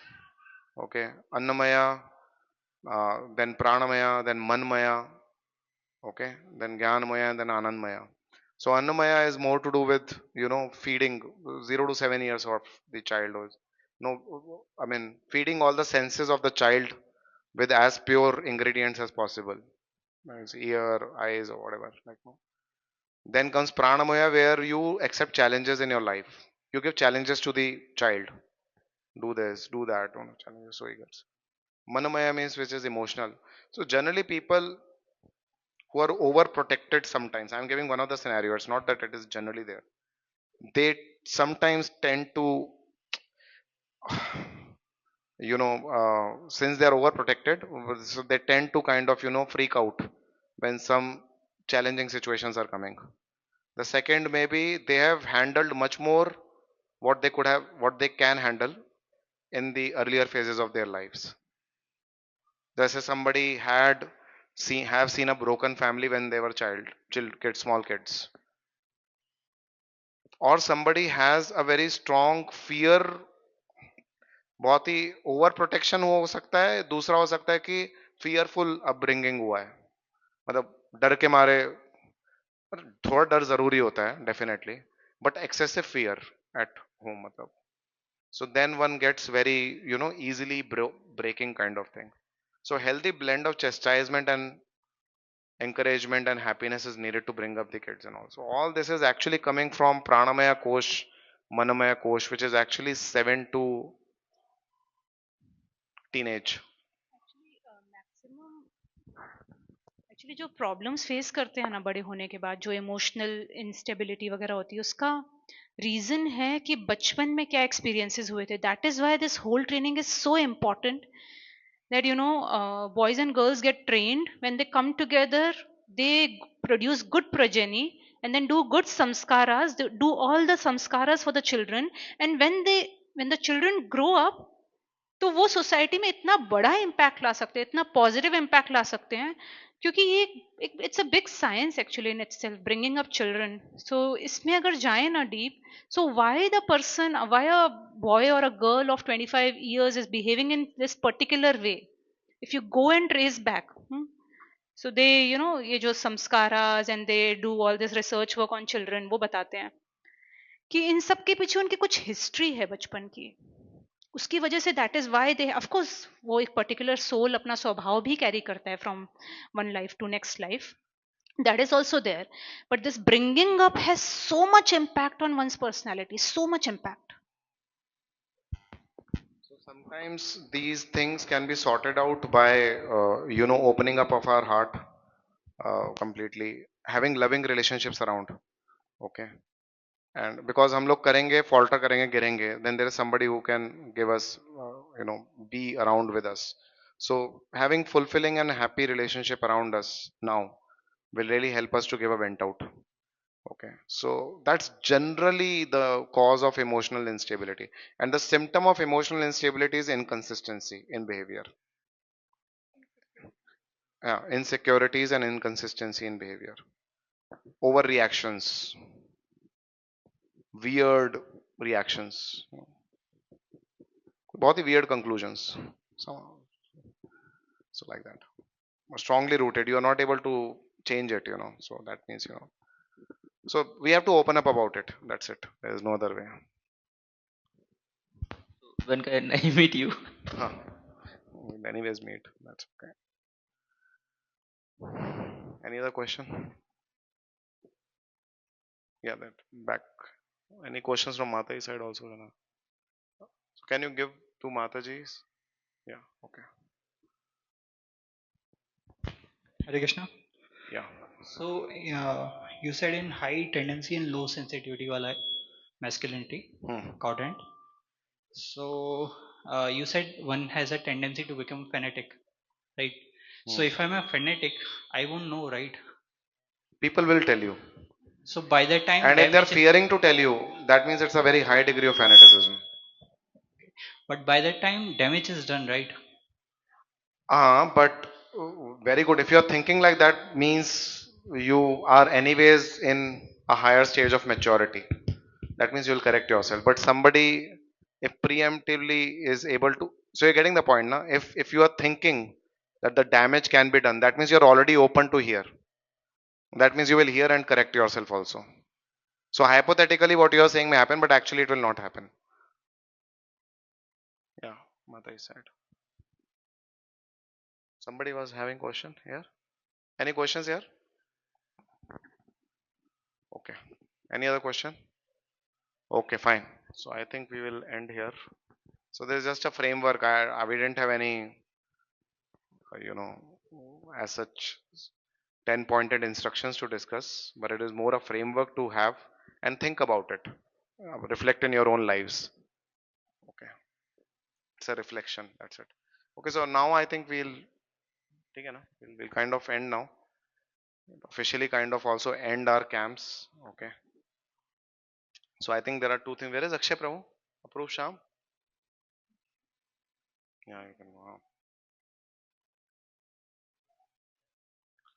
Okay, Annamaya, then Pranamaya, then Manmaya. Okay, then Jnanmaya, and then Anandmaya. So Annamaya is more to do with feeding 0 to 7 years of the childhood. No, I mean feeding all the senses of the child with as pure ingredients as possible. It's ear, eyes, or whatever. Like, no. Then comes Pranamaya, where you accept challenges in your life. You give challenges to the child. Do this, do that. Challenges, so he gets. Manamaya means which is emotional. So generally, people who are overprotected sometimes. I'm giving one of the scenarios. It's not that it is generally there. They sometimes tend to, since they are overprotected, so they tend to kind of freak out when some challenging situations are coming. The second, maybe they have handled much more what they can handle in the earlier phases of their lives. जैसे somebody had seen a broken family when they were kids, small kids, or somebody has a very strong fear, बहुत ही over protection हो सकता है, दूसरा हो सकता है कि फियरफुल अपब्रिंगिंग हुआ है, मतलब डर के मारे, थोड़ा डर जरूरी होता है definitely, but excessive fear at home, मतलब so then one gets very, easily breaking kind of thing. So healthy blend of chastisement and encouragement and happiness is needed to bring up the kids, and also all this is actually coming from pranamaya kosh, manamaya kosh, which is actually 7 to teenage. Maximum actually जो problems face करते हैं ना बड़े होने के बाद, जो emotional instability वगैरह होती है, उसका रीज़न है कि बचपन में क्या एक्सपीरियंसेस हुए थे. That is why this whole training is so important, that boys and girls get trained. When they come together, they produce good progeny and then do good samskaras. They do all the samskaras for the children, and when the children grow up, तो वो society में इतना बड़ा impact ला सकते हैं, इतना positive impact ला सकते हैं, क्योंकि ये it's a big science actually in itself, bringing up children. So इसमें अगर जाए ना deep, so why the person, why a boy or a girl of 25 years is behaving in this particular way, if you go and trace back. So they, ये जो संस्कारास and they do all this research work on children, वो बताते हैं कि इन सब के पीछे उनकी कुछ हिस्ट्री है बचपन की. उसकी वजह say that is why they, of course वो एक पर्टिकुलर सोल अपना स्वभाव भी कैरी करता है from one life to next life, that is also there, but this bringing up has so much impact on one's personality, so much impact. So sometimes these things can be sorted out by opening up of our heart, completely having loving relationships around. Okay. And because हम लोग करेंगे, falter करेंगे, गिरेंगे, then there is somebody who can give us, be around with us. So having fulfilling and happy relationship around us now will really help us to give a vent out. Okay, so that's generally the cause of emotional instability, and the symptom of emotional instability is inconsistency in behavior. Yeah, insecurities and inconsistency in behavior, overreactions, weird reactions, बहुत ही weird conclusions. So, so like that. Strongly rooted. You are not able to change it, So that means, So we have to open up about it. That's it. There is no other way. When can I meet you? Huh. We'll anyways meet. That's okay. Any other question? Yeah, that back. Any questions from Mataji side also? Rana? So can you give to Mataji's? Yeah. Okay. Hare Krishna. Yeah. So you said in high tendency and low sensitivity wala masculinity Hmm. quadrant. So you said one has a tendency to become fanatic, right? So Hmm. if I'm a fanatic, I won't know, right? People will tell you. So by the time And if they're damage, fearing to tell you, that means it's a very high degree of fanaticism. but by the time damage is done, right? But very good. If you're thinking like that, means you are anyways in a higher stage of maturity. That means you'll correct yourself. But somebody, if preemptively is able to, so you're getting the point, now. If you are thinking that the damage can be done, that means you're already open to hear. That means you will hear and correct yourself also. So hypothetically, what you are saying may happen, but actually it will not happen. Yeah, Mata is said. Somebody was having question here. Any questions here? Okay. Any other question? Okay, fine. So I think we will end here. So there's just a framework. We didn't have any, as such 10 pointed instructions to discuss, but it is more a framework to have and think about it. Reflect in your own lives. Okay. It's a reflection. That's it. Okay, so now I think ठीक है ना? We'll kind of end now. Officially kind of also end our camps. Okay. So I think there are two things. Where is Akshay Prabhu? Approve Sham? Yeah, you can go.